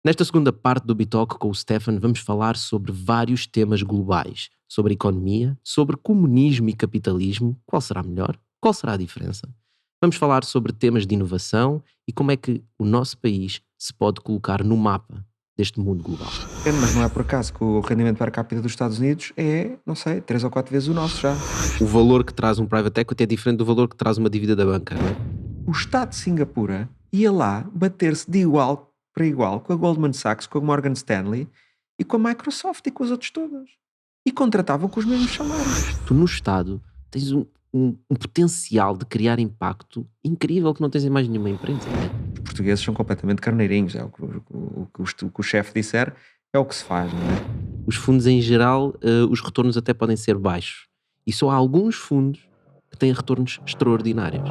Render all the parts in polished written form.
Nesta segunda parte do Bitalk com o Stefan, vamos falar sobre vários temas globais, sobre economia, sobre comunismo e capitalismo, qual será melhor, qual será a diferença. Vamos falar sobre temas de inovação e como é que o nosso país se pode colocar no mapa deste mundo global. Mas não é por acaso que o rendimento per capita dos Estados Unidos é, não sei, 3 ou 4 vezes o nosso já. O valor que traz um private equity é diferente do valor que traz uma dívida da banca, não é? O Estado de Singapura ia lá bater-se de igual para igual com a Goldman Sachs, com a Morgan Stanley e com a Microsoft e com as outras todas. E contratavam com os mesmos salários. Tu no Estado tens um potencial de criar impacto incrível que não tens em mais nenhuma empresa. Os portugueses são completamente carneirinhos. É o que o chefe disser é o que se faz, não é? Os fundos em geral, os retornos até podem ser baixos. E só há alguns fundos que têm retornos extraordinários.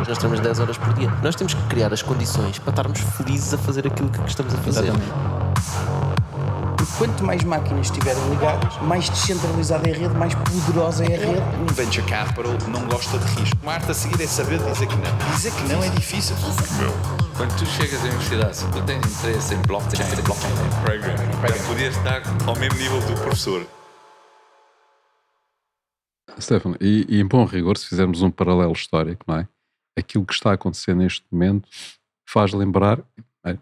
Nós temos 10 horas por dia. Nós temos que criar as condições para estarmos felizes a fazer aquilo que estamos a fazer. Porque quanto mais máquinas estiverem ligadas, mais descentralizada é a rede, mais poderosa é a rede. Um venture capital não gosta de risco. Uma arte a seguir é saber dizer que não. Dizer que não é difícil. Quando tu chegas à universidade, se tu tens interesse em blockchain programming, para poder estar ao mesmo nível do professor. Stefan, e em bom rigor, se fizermos um paralelo histórico, não é? Aquilo que está a acontecer neste momento faz lembrar,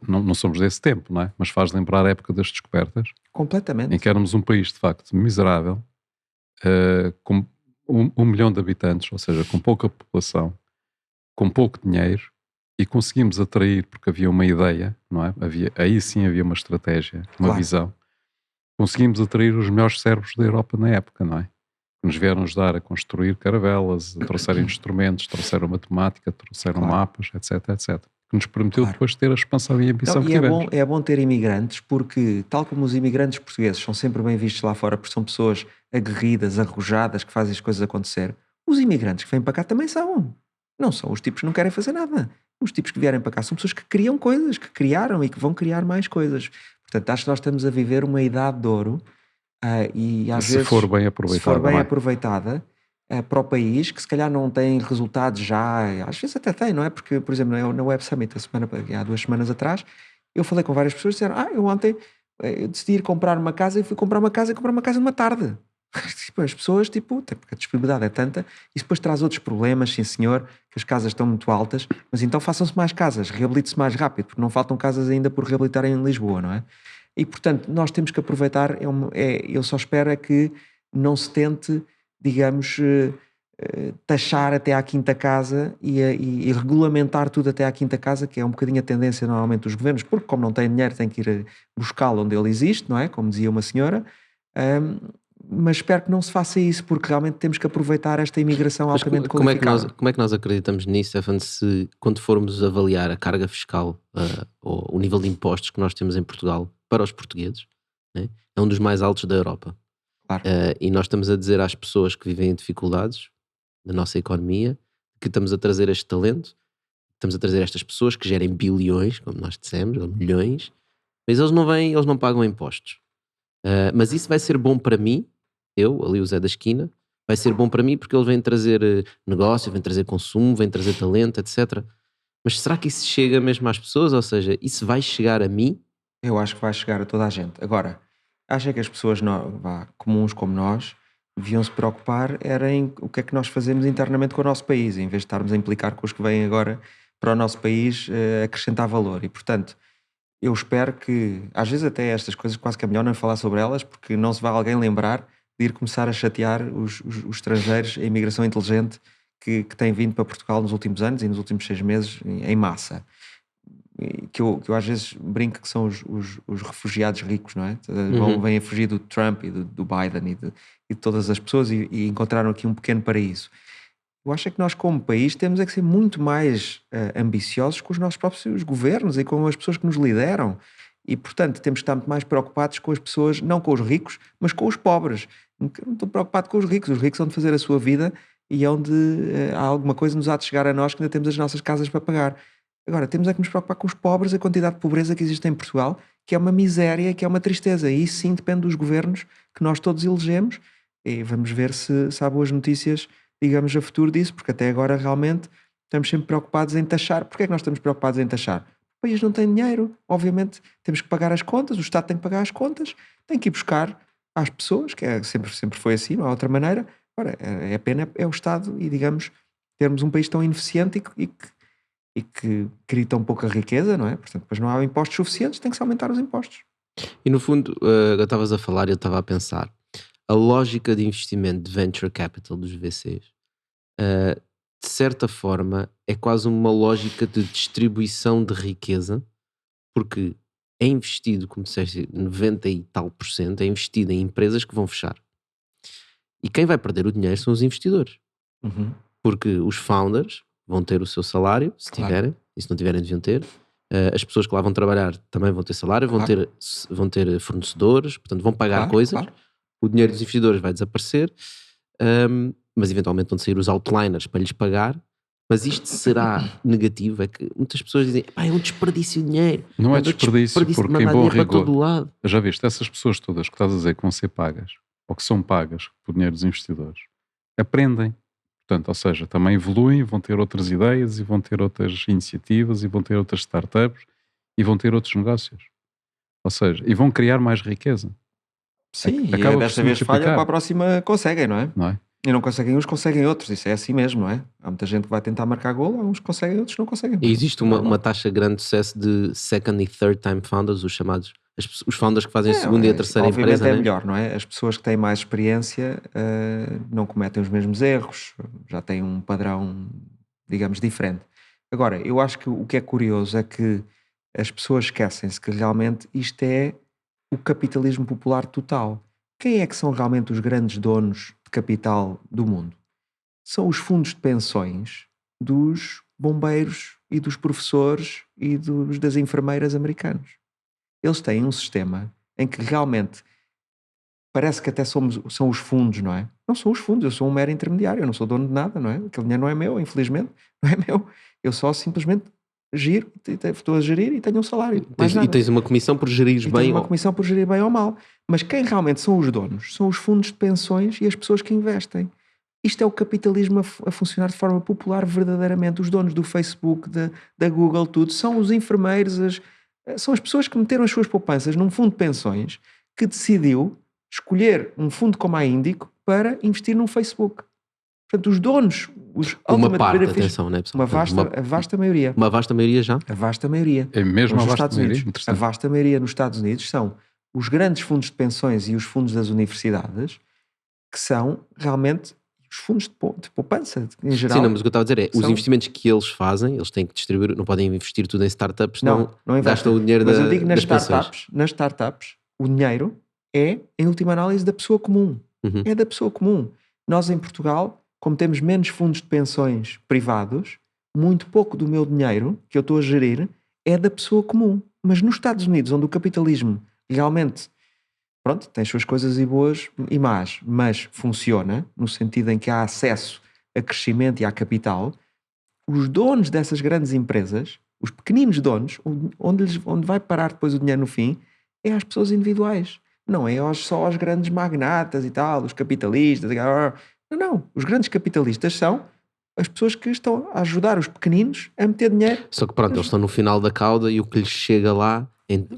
não somos desse tempo, não é? Mas faz lembrar a época das descobertas, Completamente. em que éramos um país de facto miserável, com 1 milhão de habitantes, ou seja, com pouca população, com pouco dinheiro, e conseguimos atrair, porque havia uma ideia, não é? Aí sim havia uma estratégia, uma Claro. visão. Conseguimos atrair os melhores cérebros da Europa na época, não é? Que nos vieram ajudar a construir caravelas, trouxeram instrumentos, trouxeram matemática, trouxeram Claro. mapas, etc, etc. Que nos permitiu Claro. depois ter a expansão e a ambição Não, que e tivemos. é bom ter imigrantes porque, tal como os imigrantes portugueses são sempre bem vistos lá fora porque são pessoas aguerridas, arrojadas, que fazem as coisas acontecer, os imigrantes que vêm para cá também são. Não são os tipos que não querem fazer nada. Os tipos que vierem para cá são pessoas que criam coisas, que criaram e que vão criar mais coisas. Portanto, acho que nós estamos a viver uma idade de ouro e às Se vezes, for bem se aproveitada, for bem não é? aproveitada para o país, que se calhar não tem resultados já, às vezes até tem, não é? Porque, por exemplo, na Web Summit, há 2 semanas atrás, eu falei com várias pessoas que disseram, eu ontem eu decidi ir comprar uma casa e fui comprar uma casa numa tarde. Tipo, as pessoas, porque a disponibilidade é tanta, isso depois traz outros problemas, sim senhor, que as casas estão muito altas, mas então façam-se mais casas, reabilite-se mais rápido, porque não faltam casas ainda por reabilitar em Lisboa, não é? E, portanto, nós temos que aproveitar, eu só espero é que não se tente, digamos, taxar até à quinta casa e regulamentar tudo até à quinta casa, que é um bocadinho a tendência normalmente dos governos, porque como não têm dinheiro tem que ir buscá-lo onde ele existe, não é? Como dizia uma senhora, mas espero que não se faça isso, porque realmente temos que aproveitar esta imigração Mas altamente como é qualificada. como é que nós acreditamos nisso, Stefan, se quando formos avaliar a carga fiscal ou o nível de impostos que nós temos em Portugal para os portugueses, né, é um dos mais altos da Europa. Claro. E nós estamos a dizer às pessoas que vivem em dificuldades na nossa economia que estamos a trazer este talento, estamos a trazer estas pessoas que gerem bilhões, como nós dissemos, ou milhões, mas eles não vêm, eles não pagam impostos. Mas isso vai ser bom para mim, eu, ali o Zé da esquina, vai ser bom para mim porque eles vêm trazer negócio, vêm trazer consumo, vêm trazer talento, etc. Mas será que isso chega mesmo às pessoas? Ou seja, isso vai chegar a mim? Eu acho que vai chegar a toda a gente. Agora, acho que as pessoas comuns como nós deviam se preocupar era em o que é que nós fazemos internamente com o nosso país, em vez de estarmos a implicar com os que vêm agora para o nosso país acrescentar valor. E, portanto, eu espero que, às vezes até estas coisas quase que é melhor não falar sobre elas, porque não se vai alguém lembrar de ir começar a chatear os estrangeiros, a imigração inteligente que tem vindo para Portugal nos últimos anos e nos últimos 6 meses em massa. E que eu às vezes brinco que são os refugiados ricos, não é? Vêm a fugir do Trump e do Biden e de todas as pessoas e encontraram aqui um pequeno paraíso. Eu acho que nós como país temos é que ser muito mais ambiciosos com os nossos próprios governos e com as pessoas que nos lideram e portanto temos que estar muito mais preocupados com as pessoas, não com os ricos, mas com os pobres. Não estou preocupado com os ricos vão de fazer a sua vida e onde há alguma coisa nos há de chegar a nós que ainda temos as nossas casas para pagar. Agora, temos é que nos preocupar com os pobres, a quantidade de pobreza que existe em Portugal, que é uma miséria, que é uma tristeza. E isso sim depende dos governos que nós todos elegemos. E vamos ver se há boas notícias, digamos, a futuro disso, porque até agora realmente estamos sempre preocupados em taxar. Porquê é que nós estamos preocupados em taxar? O país não tem dinheiro. Obviamente temos que pagar as contas, o Estado tem que pagar as contas, tem que ir buscar às pessoas, que sempre foi assim, não há outra maneira. Agora, a pena é o Estado e, digamos, termos um país tão ineficiente e que cria tão pouca riqueza, não é? Portanto, depois não há impostos suficientes, tem que se aumentar os impostos. E no fundo, estavas a falar e eu estava a pensar, a lógica de investimento de venture capital dos VCs, de certa forma, é quase uma lógica de distribuição de riqueza, porque é investido, como disseste, 90 e tal %, é investido em empresas que vão fechar. E quem vai perder o dinheiro são os investidores. Uhum. Porque os founders vão ter o seu salário, se Claro. tiverem, e se não tiverem deviam ter. As pessoas que lá vão trabalhar também vão ter salário, Claro. vão ter fornecedores, portanto vão pagar Claro, coisas. claro. O dinheiro dos investidores vai desaparecer, mas eventualmente vão sair os outliners para lhes pagar. Mas isto será negativo? É que muitas pessoas dizem, pá, é um desperdício de dinheiro. Não é desperdício, de porque em mandar bom dinheiro para todo rigor, lado. já viste, essas pessoas todas que estás a dizer que vão ser pagas, ou que são pagas por dinheiro dos investidores, aprendem. Portanto, ou seja, também evoluem, vão ter outras ideias e vão ter outras iniciativas e vão ter outras startups e vão ter outros negócios. Ou seja, e vão criar mais riqueza, Sim, acaba e por desta se vez falha, multiplicar. para a próxima conseguem, não é? não é? E não conseguem uns, conseguem outros. Isso é assim mesmo, não é? Há muita gente que vai tentar marcar gol, há uns que conseguem, outros não conseguem. E existe É normal. uma taxa grande de sucesso de second e third time founders, os chamados, os founders que fazem a É, segunda e a terceira obviamente empresa, é né? melhor, não é? As pessoas que têm mais experiência não cometem os mesmos erros, já têm um padrão, digamos, diferente. Agora, eu acho que o que é curioso é que as pessoas esquecem-se que realmente isto é o capitalismo popular total. Quem é que são realmente os grandes donos de capital do mundo? São os fundos de pensões dos bombeiros e dos professores e das enfermeiras americanos. Eles têm um sistema em que realmente parece que até são os fundos, não é? Não são os fundos, eu sou um mero intermediário, eu não sou dono de nada, não é? Aquele dinheiro não é meu, infelizmente, não é meu. Eu só simplesmente giro, estou a gerir e tenho um salário. Mais E nada. tens uma comissão por gerires E bem. tenho uma comissão por gerir bem ou mal. Mas quem realmente são os donos são os fundos de pensões e as pessoas que investem. Isto é o capitalismo a funcionar de forma popular verdadeiramente. Os donos do Facebook, da Google, tudo, são os enfermeiros, são as pessoas que meteram as suas poupanças num fundo de pensões que decidiu escolher um fundo como a Índico para investir num Facebook. Portanto, os donos, os Uma ultimate parte, beneficiaries, atenção, né, pessoal? a vasta maioria. Uma vasta maioria já. A vasta maioria. É mesmo Nos a vasta Estados maioria? Unidos, a Interessante. vasta maioria nos Estados Unidos são os grandes fundos de pensões e os fundos das universidades, que são realmente os fundos de poupança em geral. Sim, não, mas o que eu estava a dizer é, os são- investimentos que eles fazem, eles têm que distribuir, não podem investir tudo em startups, não não investem. gastam o dinheiro Mas eu digo nas das pensões. startups, o dinheiro é, em última análise, da pessoa comum. Uhum. É da pessoa comum. Nós em Portugal, como temos menos fundos de pensões privados, muito pouco do meu dinheiro que eu estou a gerir é da pessoa comum. Mas nos Estados Unidos, onde o capitalismo realmente, pronto, tem as suas coisas e boas e más, mas funciona, no sentido em que há acesso a crescimento e a capital, os donos dessas grandes empresas, os pequeninos donos, onde vai parar depois o dinheiro no fim, é às pessoas individuais. Não é só aos grandes magnatas e tal, os capitalistas. Não. Os grandes capitalistas são as pessoas que estão a ajudar os pequeninos a meter dinheiro. Só que pronto, eles estão no final da cauda e o que lhes chega lá,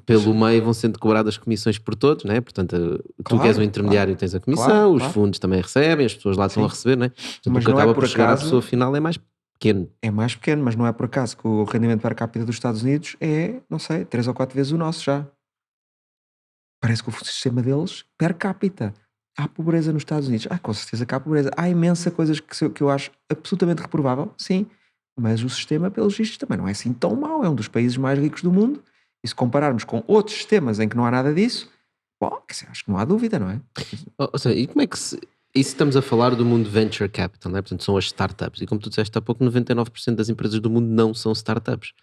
pelo meio vão sendo cobradas comissões por todos, né? Portanto, tu Claro, que és o intermediário tens a comissão, claro, os claro. fundos também recebem, as pessoas lá estão a Sim. receber, né? Portanto, Mas o que não é acaba por por chegar à acaso- pessoa final é mais pequeno. É mais pequeno, mas não é por acaso que o rendimento per capita dos Estados Unidos é, não sei, 3 ou 4 vezes o nosso já. Parece que o sistema deles, per capita. Há pobreza nos Estados Unidos? Com certeza que há pobreza. Há imensa coisas que eu acho absolutamente reprovável, sim. Mas o sistema, pelos vistos, também não é assim tão mau. É um dos países mais ricos do mundo. E se compararmos com outros sistemas em que não há nada disso, bom, acho que não há dúvida, não é? Ou seja, e como é que se... Isso estamos a falar do mundo venture capital, né? Portanto, são as startups. E como tu disseste há pouco, 99% das empresas do mundo não são startups.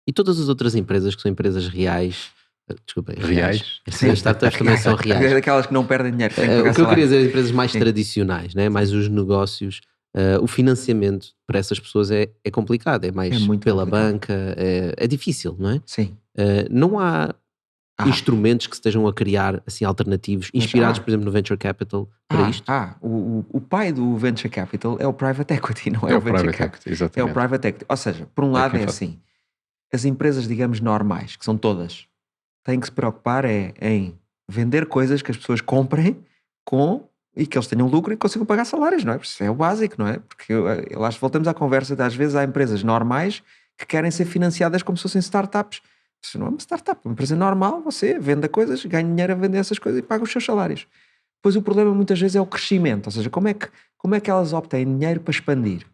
E todas as outras empresas que são empresas reais... Desculpem, reais. As startups também são reais. Daquelas que não perdem dinheiro. que têm que pagar O que eu queria salário. dizer, as empresas mais Sim. tradicionais, né? Mais os negócios, o financiamento para essas pessoas é complicado, é mais É muito pela complicado. banca, é difícil, não é? Sim. Não há instrumentos que se estejam a criar assim alternativos, Mas inspirados, há. por exemplo, no venture capital para isto? O pai do venture capital é o private equity, não é, É o o venture private capital. equity, É o exatamente. private equity. Ou seja, por um lado quem é faz. assim, as empresas, digamos, normais, que são todas, têm que se preocupar em vender coisas que as pessoas comprem e que eles tenham lucro e consigam pagar salários, não é? Isso é o básico, não é? Porque eu acho que voltamos à conversa de, às vezes há empresas normais que querem ser financiadas como se fossem startups. Isso não é uma startup, é uma empresa normal, você vende coisas, ganha dinheiro a vender essas coisas e paga os seus salários. Depois o problema muitas vezes é o crescimento, ou seja, como é que elas obtêm dinheiro para expandir?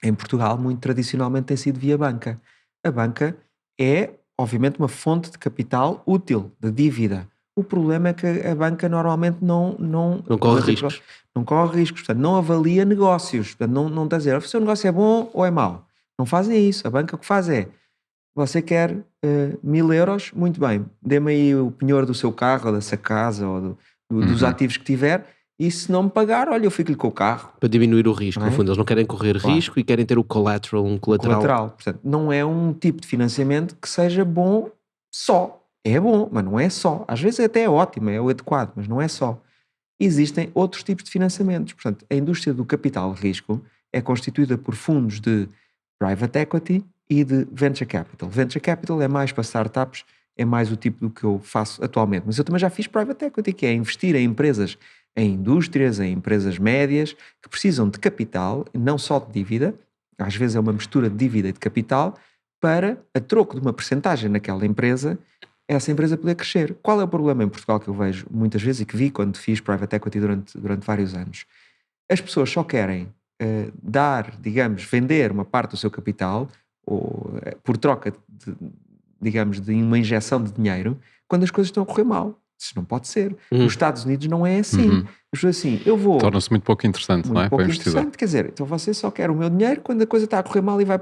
Em Portugal, muito tradicionalmente tem sido via banca. A banca é, obviamente, uma fonte de capital útil, de dívida. O problema é que a banca normalmente não corre riscos. Não corre riscos, portanto, não avalia negócios. Portanto, não está a dizer, se o negócio é bom ou é mau. Não fazem isso. A banca o que faz é, você quer 1.000 euros, muito bem, dê-me aí o penhor do seu carro, ou da sua casa, ou dos ativos que tiver, e se não me pagar, olha, eu fico-lhe com o carro. Para diminuir o risco, Não é? no fundo. Eles não querem correr risco e querem ter o collateral, um colateral. Portanto, não é um tipo de financiamento que seja bom só. É bom, mas não é só. Às vezes até é ótimo, é o adequado, mas não é só. Existem outros tipos de financiamentos. Portanto, a indústria do capital de risco é constituída por fundos de private equity e de venture capital. Venture capital é mais para startups, é mais o tipo do que eu faço atualmente. Mas eu também já fiz private equity, que é investir em empresas, em indústrias, em empresas médias, que precisam de capital, não só de dívida, às vezes é uma mistura de dívida e de capital, para, a troco de uma percentagem naquela empresa, essa empresa poder crescer. Qual é o problema em Portugal que eu vejo muitas vezes e que vi quando fiz private equity durante vários anos? As pessoas só querem vender uma parte do seu capital ou, por troca de uma injeção de dinheiro quando as coisas estão a correr mal. Isso não pode ser. Nos Estados Unidos não é assim. As pessoas assim, eu vou... Torna-se muito pouco interessante, não é? Pouco Para o investidor. interessante, quer dizer, então você só quer o meu dinheiro quando a coisa está a correr mal e vai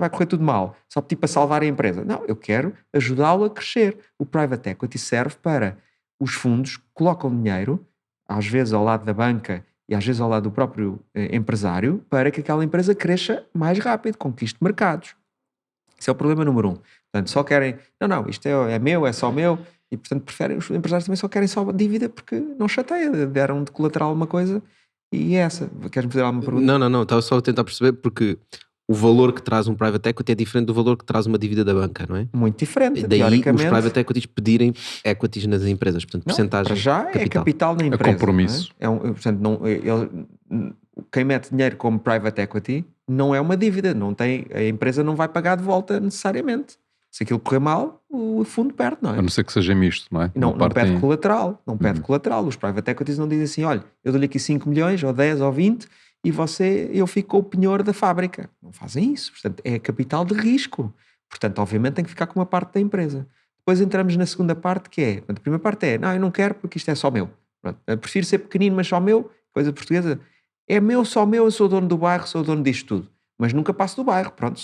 correr tudo mal. Só para salvar a empresa. Não, eu quero ajudá-lo a crescer. O private equity serve para os fundos que colocam dinheiro, às vezes ao lado da banca e às vezes ao lado do próprio empresário, para que aquela empresa cresça mais rápido, conquiste mercados. Esse é o problema número 1. Portanto, só querem, não, isto é meu, é só meu, e portanto preferem, os empresários também só querem só dívida porque não chateia, deram de colateral uma coisa e é essa. Queres-me fazer alguma pergunta? Não, estava só a tentar perceber porque o valor que traz um private equity é diferente do valor que traz uma dívida da banca, não é? Muito diferente, Daí teoricamente. os private equties pedirem equities nas empresas, portanto, percentagem para já capital. é capital na empresa. É compromisso. Não é? Portanto, quem mete dinheiro como private equity não é uma dívida, a empresa não vai pagar de volta necessariamente. Se aquilo correr mal, o fundo perde, não é? A não ser que seja misto, não é? Não pede colateral, não pede colateral. Os private equities não dizem assim, olha, eu dou-lhe aqui 5 milhões, ou 10, ou 20, e eu fico com o penhor da fábrica. Não fazem isso. Portanto, é capital de risco. Portanto, obviamente tem que ficar com uma parte da empresa. Depois entramos na segunda parte, que é, a primeira parte é, não, eu não quero porque isto é só meu. Pronto, eu prefiro ser pequenino, mas só meu, coisa portuguesa. É meu, só meu, eu sou o dono do bairro, sou o dono disto tudo. Mas nunca passo do bairro, pronto,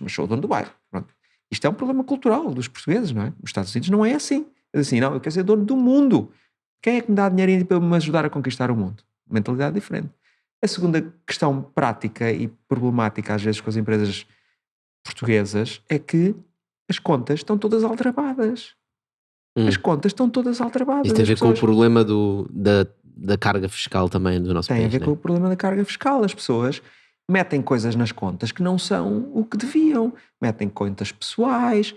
mas sou o dono do bairro, pronto. Isto é um problema cultural dos portugueses, não é? Nos Estados Unidos não é assim. É assim, não, eu quero ser dono do mundo. Quem é que me dá dinheiro para me ajudar a conquistar o mundo? Mentalidade diferente. A segunda questão prática e problemática, às vezes, com as empresas portuguesas, é que as contas estão todas aldrabadas. As contas estão todas aldrabadas. Isso tem a ver com o problema da carga fiscal também do nosso país. Tem a ver com o problema da carga fiscal. As pessoas metem coisas nas contas que não são o que deviam. Metem contas pessoais.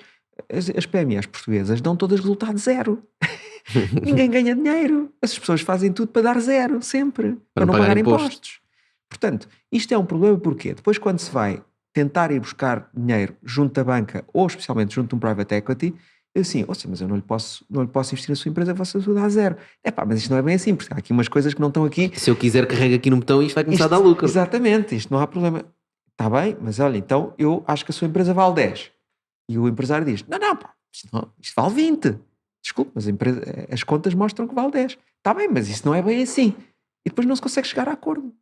As PMEs portuguesas dão todas resultado zero. Ninguém ganha dinheiro. As pessoas fazem tudo para dar zero, sempre. Para não pagar impostos. Portanto, isto é um problema porque depois quando se vai tentar ir buscar dinheiro junto da banca ou especialmente junto de um private equity, assim, mas eu não lhe posso investir na sua empresa, você dá zero. Mas isto não é bem assim, porque há aqui umas coisas que não estão aqui. Se eu quiser carrega aqui no botão e isto vai começar a dar lucro. Exatamente, isto não há problema. Está bem, mas olha, então eu acho que a sua empresa vale 10. E o empresário diz, isto vale 20. Desculpe, mas as contas mostram que vale 10. Está bem, mas isso não é bem assim. E depois não se consegue chegar a acordo.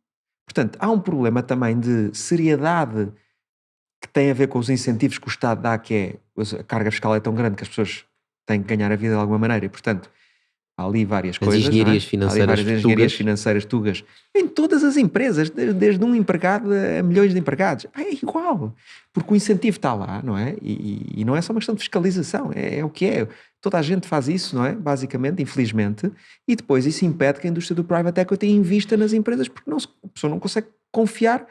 Portanto, há um problema também de seriedade que tem a ver com os incentivos que o Estado dá, que é a carga fiscal é tão grande que as pessoas têm que ganhar a vida de alguma maneira e, portanto, há ali várias coisas. Engenharias financeiras, engenharias financeiras tugas em todas as empresas, desde um empregado a milhões de empregados. É igual, porque o incentivo está lá, não é? E não é só uma questão de fiscalização, é o que é. Toda a gente faz isso, não é? Basicamente, infelizmente, e depois isso impede que a indústria do private equity invista nas empresas, porque a pessoa não consegue confiar.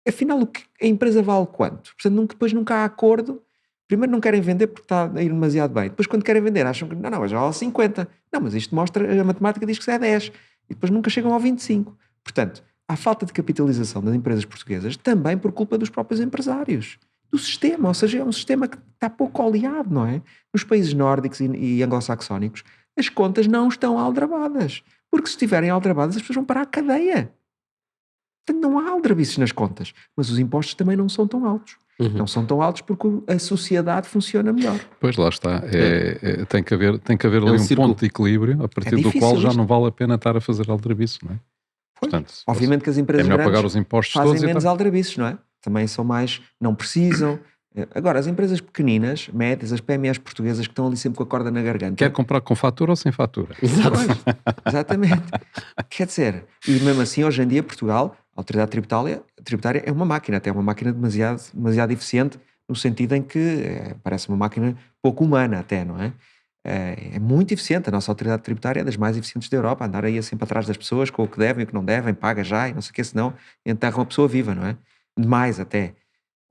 Afinal, a empresa vale quanto? Portanto, depois nunca há acordo Primeiro não querem vender porque está a ir demasiado bem. Depois quando querem vender acham que não, já vale 50. Não, mas isto mostra, a matemática diz que é 10. E depois nunca chegam ao 25. Portanto, há falta de capitalização das empresas portuguesas também por culpa dos próprios empresários. Do sistema, ou seja, é um sistema que está pouco oleado, não é? Nos países nórdicos e anglo-saxónicos, as contas não estão aldrabadas. Porque se estiverem aldrabadas, as pessoas vão parar a cadeia. Portanto, não há aldrabices nas contas. Mas os impostos também não são tão altos. Não são tão altos porque a sociedade funciona melhor. Pois lá está. Tem que haver ali um círculo. ponto de equilíbrio a partir do difícil qual já isto. não vale a pena estar a fazer aldrabiço, não é? Portanto, Obviamente que as é empresas melhor pagar grandes os impostos fazem todos menos e tal. aldrabices, não é? Também são mais, não precisam. Agora, as empresas pequeninas, médias, as PMEs portuguesas que estão ali sempre com a corda na garganta. Quer comprar com fatura ou sem fatura? Pois, exatamente. Quer dizer, e mesmo assim, hoje em dia, Portugal, a autoridade tributária é uma máquina, até uma máquina demasiado eficiente, no sentido em que parece uma máquina pouco humana até, não é? É muito eficiente, a nossa autoridade tributária é das mais eficientes da Europa, andar aí sempre atrás das pessoas com o que devem e o que não devem, paga já e não sei o que, senão enterra uma pessoa viva, não é? Demais até.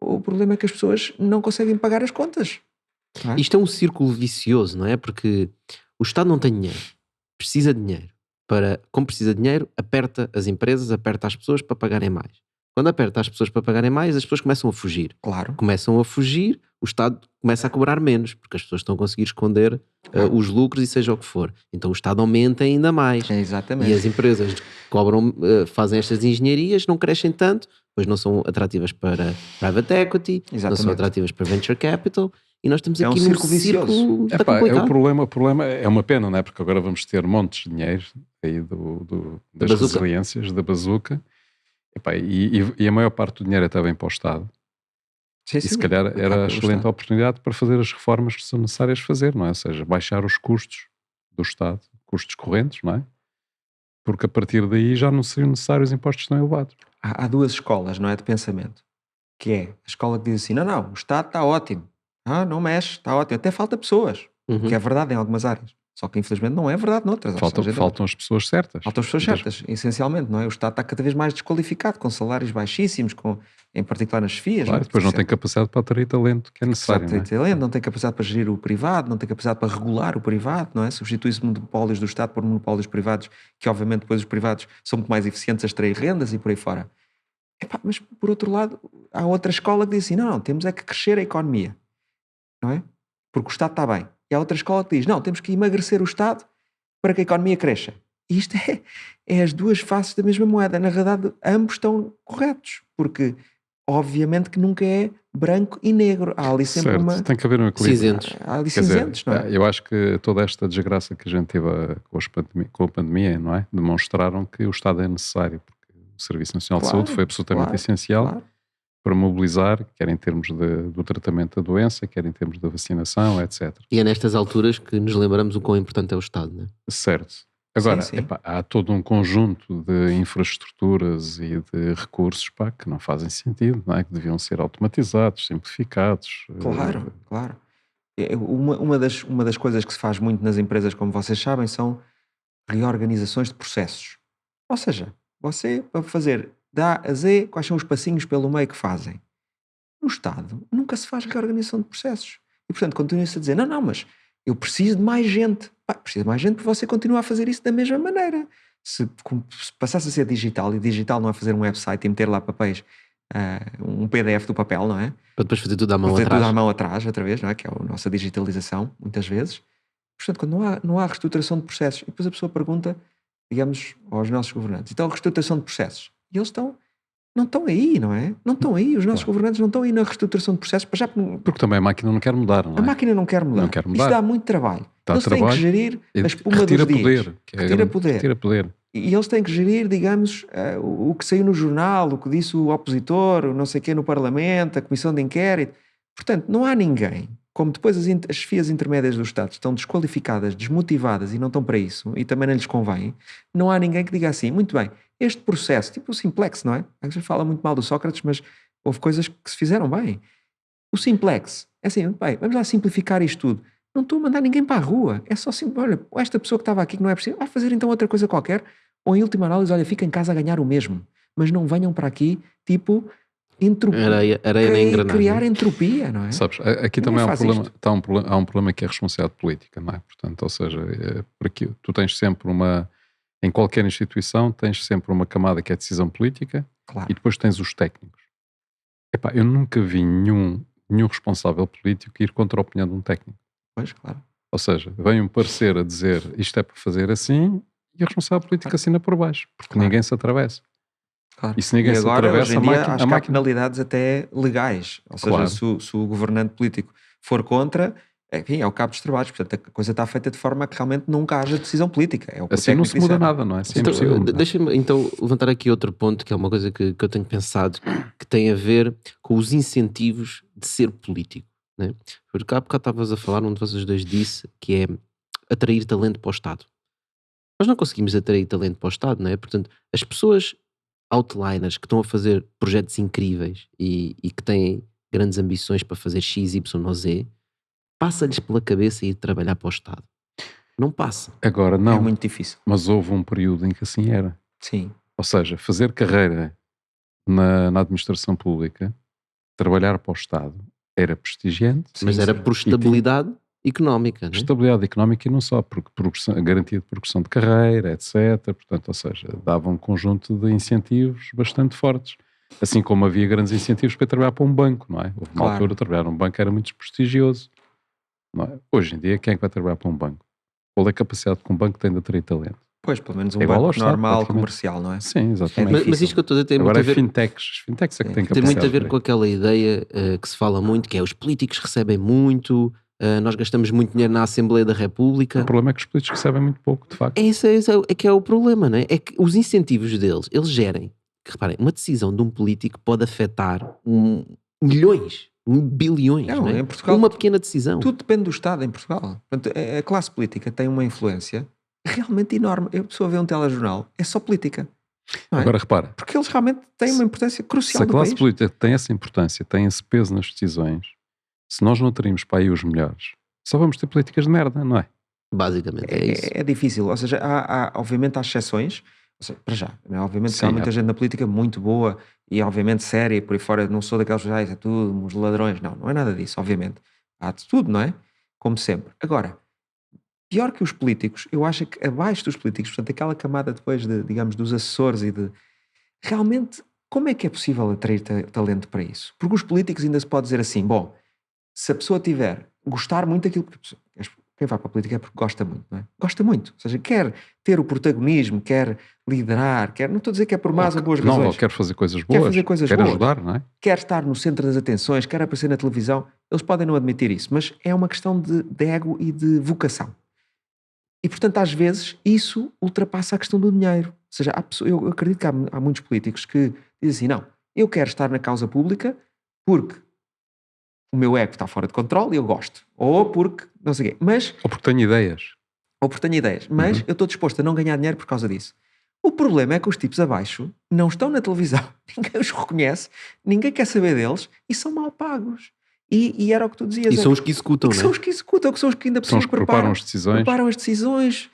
O problema é que as pessoas não conseguem pagar as contas. Não é? Isto é um círculo vicioso, não é? Porque o Estado não tem dinheiro, precisa de dinheiro. Como precisa de dinheiro, aperta as empresas, aperta as pessoas para pagarem mais. Quando aperta as pessoas para pagarem mais, as pessoas começam a fugir. Claro. Começam a fugir, o Estado começa a cobrar menos, porque as pessoas estão a conseguir esconder os lucros e seja o que for. Então o Estado aumenta ainda mais. Exatamente. E as empresas cobram, fazem estas engenharias, não crescem tanto, pois não são atrativas para private equity, não são Exatamente. atrativas para venture capital, e nós estamos É um aqui num círculo vicioso. círculo muito Epá, complicado. o problema é uma pena, não é? Porque agora vamos ter montes de dinheiro aí das bazuca. resiliências, da bazuca. Epá, e a maior parte do dinheiro até vem para o Estado. Sim, E sim. se calhar Pagar era a pelo excelente Estado. oportunidade para fazer as reformas que são necessárias fazer, não é? Ou seja, baixar os custos do Estado, custos correntes, não é? Porque a partir daí já não seriam necessários impostos tão elevados. Há duas escolas, não é, de pensamento. Que é a escola que diz assim, não, o Estado está ótimo. Não mexe, está ótimo. Até falta pessoas. Uhum. Que é verdade em algumas áreas. Só que infelizmente não é verdade noutras. Faltam as pessoas certas. Faltam as pessoas certas, essencialmente, não é? O Estado está cada vez mais desqualificado, com salários baixíssimos, em particular nas FIAs. Claro, depois não tem capacidade para atrair talento que é necessário. Não tem capacidade para gerir o privado, não tem capacidade para regular o privado, não é? Substitui-se monopólios do Estado por monopólios privados, que obviamente depois os privados são muito mais eficientes a extrair rendas e por aí fora. Mas por outro lado, há outra escola que diz assim, não, temos é que crescer a economia, não é? Porque o Estado está bem. E há outra escola que diz, não, temos que emagrecer o Estado para que a economia cresça. E isto é as duas faces da mesma moeda. Na verdade, ambos estão corretos, porque obviamente que nunca é branco e negro. Há ali sempre Certo, tem que haver um equilíbrio. Cinzentos. Há ali Quer dizer, cinzentos, não é? eu acho que toda esta desgraça que a gente teve com a pandemia, não é? Demonstraram que o Estado é necessário, porque o Serviço Nacional de Claro, Saúde foi absolutamente claro, essencial claro. para mobilizar, quer em termos do tratamento da doença, quer em termos da vacinação, etc. E é nestas alturas que nos lembramos o quão importante é o Estado, não é? Certo. Agora, Sim. epá, há todo um conjunto de infraestruturas e de recursos que não fazem sentido, não é? Que deviam ser automatizados, simplificados. Claro, claro. Uma das coisas que se faz muito nas empresas, como vocês sabem, são reorganizações de processos. Ou seja, você, para fazer da a Z, quais são os passinhos pelo meio que fazem? No Estado, nunca se faz reorganização de processos. E, portanto, continua-se a dizer, não, mas eu preciso de mais gente. Preciso de mais gente para você continuar a fazer isso da mesma maneira. Se passasse a ser digital, e digital não é fazer um website e meter lá papéis, um PDF do papel, não é? Para depois fazer tudo à mão Fazer atrás. tudo à mão atrás, outra vez, não é? Que é a nossa digitalização, muitas vezes. Portanto, quando não há reestruturação de processos, e depois a pessoa pergunta, digamos, aos nossos governantes, então a reestruturação de processos. E eles não estão aí, não é? Não estão aí, os nossos governantes não estão aí na reestruturação de processos, já Porque também a máquina não quer mudar, não é? a máquina não quer mudar. Não quer mudar. Isto dá muito trabalho. Dá Eles têm trabalho que gerir e a espuma retira dos dias. poder. Retira poder. E eles têm que gerir, digamos, o que saiu no jornal, o que disse o opositor, o não sei quê no Parlamento, a comissão de inquérito. Portanto, não há ninguém, como depois as chefias intermédias do Estado estão desqualificadas, desmotivadas e não estão para isso, e também não lhes convém, não há ninguém que diga assim, muito bem, este processo, tipo o Simplex, não é? A gente fala muito mal do Sócrates, mas houve coisas que se fizeram bem. O Simplex, é assim, bem, vamos lá simplificar isto tudo. Não estou a mandar ninguém para a rua, é só assim, olha, esta pessoa que estava aqui que não é preciso, vai fazer então outra coisa qualquer, ou em última análise, olha, fica em casa a ganhar o mesmo, mas não venham para aqui, tipo, Areia na engrenagem. criar entropia, não é? Sabes, aqui Ninguém também faz há um problema que é a responsabilidade política, não é? Portanto, ou seja, por aqui, tu tens sempre em qualquer instituição, tens sempre uma camada que é decisão política Claro. e depois tens os técnicos. Epá, eu nunca vi nenhum responsável político ir contra a opinião de um técnico. Pois, claro. Ou seja, vem um parecer a dizer isto é para fazer assim e a responsável política assina por baixo, porque Claro. ninguém se atravessa. Claro. E se ninguém se agora, atravessa, hoje em dia, acho que há máquina... penalidades até legais. Ou seja, Claro. se o governante político for contra, enfim, é o cabo dos trabalhos. Portanto, a coisa está feita de forma a que realmente nunca haja decisão política. É o que Assim o não técnico se muda disser. nada, não é? Assim é Então, impossível mudar. deixa-me então levantar aqui outro ponto, que é uma coisa que eu tenho pensado, que tem a ver com os incentivos de ser político, né? Porque há bocado estavas a falar, um de vocês dois disse, que é atrair talento para o Estado. Nós não conseguimos atrair talento para o Estado, não é? Portanto, as pessoas outliners que estão a fazer projetos incríveis e que têm grandes ambições para fazer X, Y ou Z, passa-lhes pela cabeça ir trabalhar para o Estado. Não passa. Agora É não, muito difícil. mas houve um período em que assim era. Sim. Ou seja, fazer carreira na administração pública, trabalhar para o Estado, era prestigiante. Mas Sim, era sim. por estabilidade económica, não é? Estabilidade económica e não só, porque garantia de progressão de carreira, etc. Portanto, ou seja, dava um conjunto de incentivos bastante fortes. Assim como havia grandes incentivos para trabalhar para um banco, não é? Houve uma Claro. altura, trabalhar num banco era muito desprestigioso. Não é? Hoje em dia, quem é que vai trabalhar para um banco? Qual é a capacidade que um banco tem de atrair talento? Pois, pelo menos um É igual ao banco Estado, normal, praticamente. comercial, não é? Sim, exatamente. difícil. Mas isto que eu estou a dizer tem muito Agora a ver, fintechs. As fintechs é que têm tem muito a ver capacidade. com aquela ideia que se fala muito, que é os políticos recebem muito, nós gastamos muito dinheiro na Assembleia da República. O problema é que os políticos recebem muito pouco, de facto. É isso é que é o problema, não é? É que os incentivos deles, eles gerem. Que, reparem, uma decisão de um político pode afetar milhões, bilhões, Não, não é? em Portugal Uma pequena decisão. Tudo depende do Estado em Portugal. Portanto, a classe política tem uma influência realmente enorme. A pessoa vê um telejornal, é só política. Não é? Agora repara, Porque eles realmente têm uma importância se crucial a do classe país. política tem essa importância, tem esse peso nas decisões, se nós não teríamos para aí os melhores, só vamos ter políticas de merda, não é? Basicamente, é isso. É difícil. Ou seja, obviamente há exceções. Ou seja, para já, né? Obviamente que Sim, há muita gente na política muito boa e obviamente séria e por aí fora. Não sou daqueles que é tudo, uns ladrões. Não, não é nada disso, obviamente. Há de tudo, não é? Como sempre. Agora, pior que os políticos, eu acho que abaixo dos políticos, portanto, aquela camada depois digamos, dos assessores e de... Realmente, como é que é possível atrair talento para isso? Porque os políticos ainda se pode dizer assim, bom, se a pessoa gostar muito daquilo que... Quem vai para a política é porque gosta muito, não é? Gosta muito. Ou seja, quer ter o protagonismo, quer liderar, não estou a dizer que é por más ou boas razões. Não, quer fazer coisas Quer boas, fazer coisas quer boas. ajudar, não é? Quer estar no centro das atenções, quer aparecer na televisão. Eles podem não admitir isso, mas é uma questão de ego e de vocação. E, portanto, às vezes, isso ultrapassa a questão do dinheiro. Ou seja, eu acredito que há muitos políticos que dizem assim, não, eu quero estar na causa pública porque o meu ego está fora de controle e eu gosto. Ou porque, não sei o quê. Mas, Ou porque tenho ideias. mas eu estou disposto a não ganhar dinheiro por causa disso. O problema é que os tipos abaixo não estão na televisão, ninguém os reconhece, ninguém quer saber deles e são mal pagos. E era o que tu dizias. E são os que executam, que não são é? os que executam, que são os que ainda por São cima os que preparam as decisões. preparam as decisões,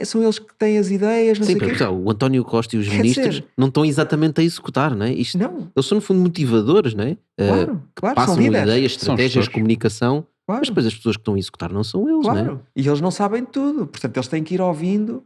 são eles que têm as ideias, não Sim, sei o quê. porque o António Costa e os Quer ministros dizer- não estão exatamente a executar, não é? Não, Eles são, no fundo, motivadores, não é? claro, Passam são líderes. ideias, São estratégias, gestores. comunicação, Claro. mas depois as pessoas que estão a executar não são eles, não é? Claro, e eles não sabem tudo, portanto eles têm que ir ouvindo.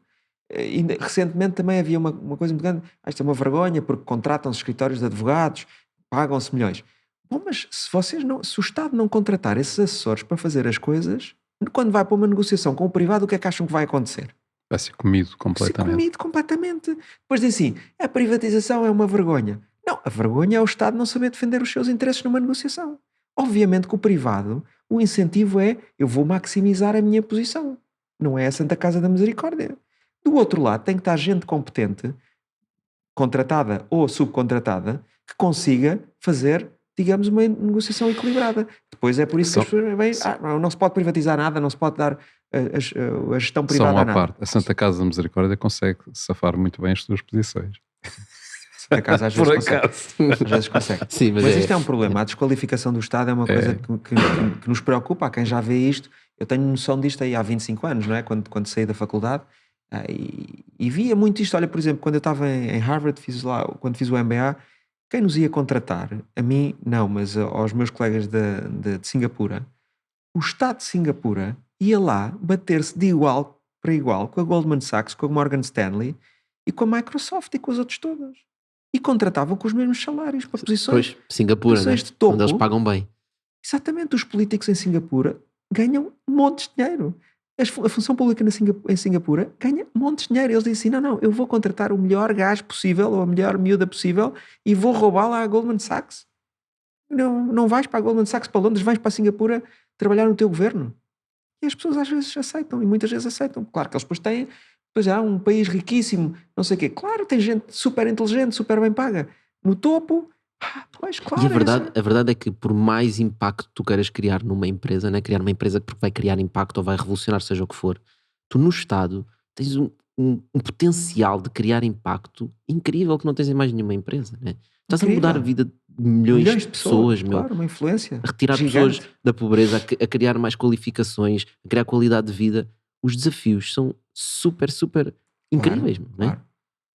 Ainda, recentemente também havia uma coisa muito grande, isto é uma vergonha porque contratam-se escritórios de advogados, pagam-se milhões. Bom, mas se o Estado não contratar esses assessores para fazer as coisas, quando vai para uma negociação com o privado, o que é que acham que vai acontecer? Vai ser comido Ser completamente. comido completamente. Depois dizem assim, a privatização é uma vergonha. Não, a vergonha é o Estado não saber defender os seus interesses numa negociação. Obviamente que o privado, o incentivo é, eu vou maximizar a minha posição. Não é a Santa Casa da Misericórdia. Do outro lado, tem que estar gente competente, contratada ou subcontratada, que consiga fazer, digamos, uma negociação equilibrada. Depois é por isso que as pessoas veem, não se pode privatizar nada, não se pode dar a gestão Só privada a uma nada. parte. A Santa Casa da Misericórdia consegue safar muito bem as suas posições. Por acaso, às vezes Por consegue. acaso. Às vezes consegue. Sim, Mas isto é um problema. A desqualificação do Estado é uma coisa que nos preocupa. Há quem já vê isto. Eu tenho noção disto aí há 25 anos, não é? Quando saí da faculdade. E via muito isto. Olha, por exemplo, quando eu estava em Harvard, quando fiz o MBA, quem nos ia contratar, a mim não, mas aos meus colegas de Singapura, o Estado de Singapura ia lá bater-se de igual para igual com a Goldman Sachs, com a Morgan Stanley e com a Microsoft e com as outras todas. E contratavam com os mesmos salários para posições. Pois, Singapura, né? posições de topo. Onde eles pagam bem. Exatamente, os políticos em Singapura ganham montes de dinheiro. A função pública em Singapura ganha montes de dinheiro. Eles dizem assim, não, eu vou contratar o melhor gajo possível ou a melhor miúda possível e vou roubá-la à Goldman Sachs. Não vais para a Goldman Sachs, para Londres, vais para Singapura trabalhar no teu governo. E as pessoas às vezes aceitam, e muitas vezes aceitam. Claro que eles depois há um país riquíssimo, não sei o quê. Claro, tem gente super inteligente, super bem paga. No topo, pois claro. E a verdade é que por mais impacto tu queiras criar numa empresa, né? Criar uma empresa que vai criar impacto ou vai revolucionar, seja o que for, tu no Estado tens um potencial de criar impacto incrível que não tens em mais nenhuma empresa, né? Estás a mudar a vida de milhões de pessoas, meu. Claro, uma influência. A retirar gigante. pessoas da pobreza, a criar mais qualificações, a criar qualidade de vida. Os desafios são super, super incríveis, Claro, não é? claro.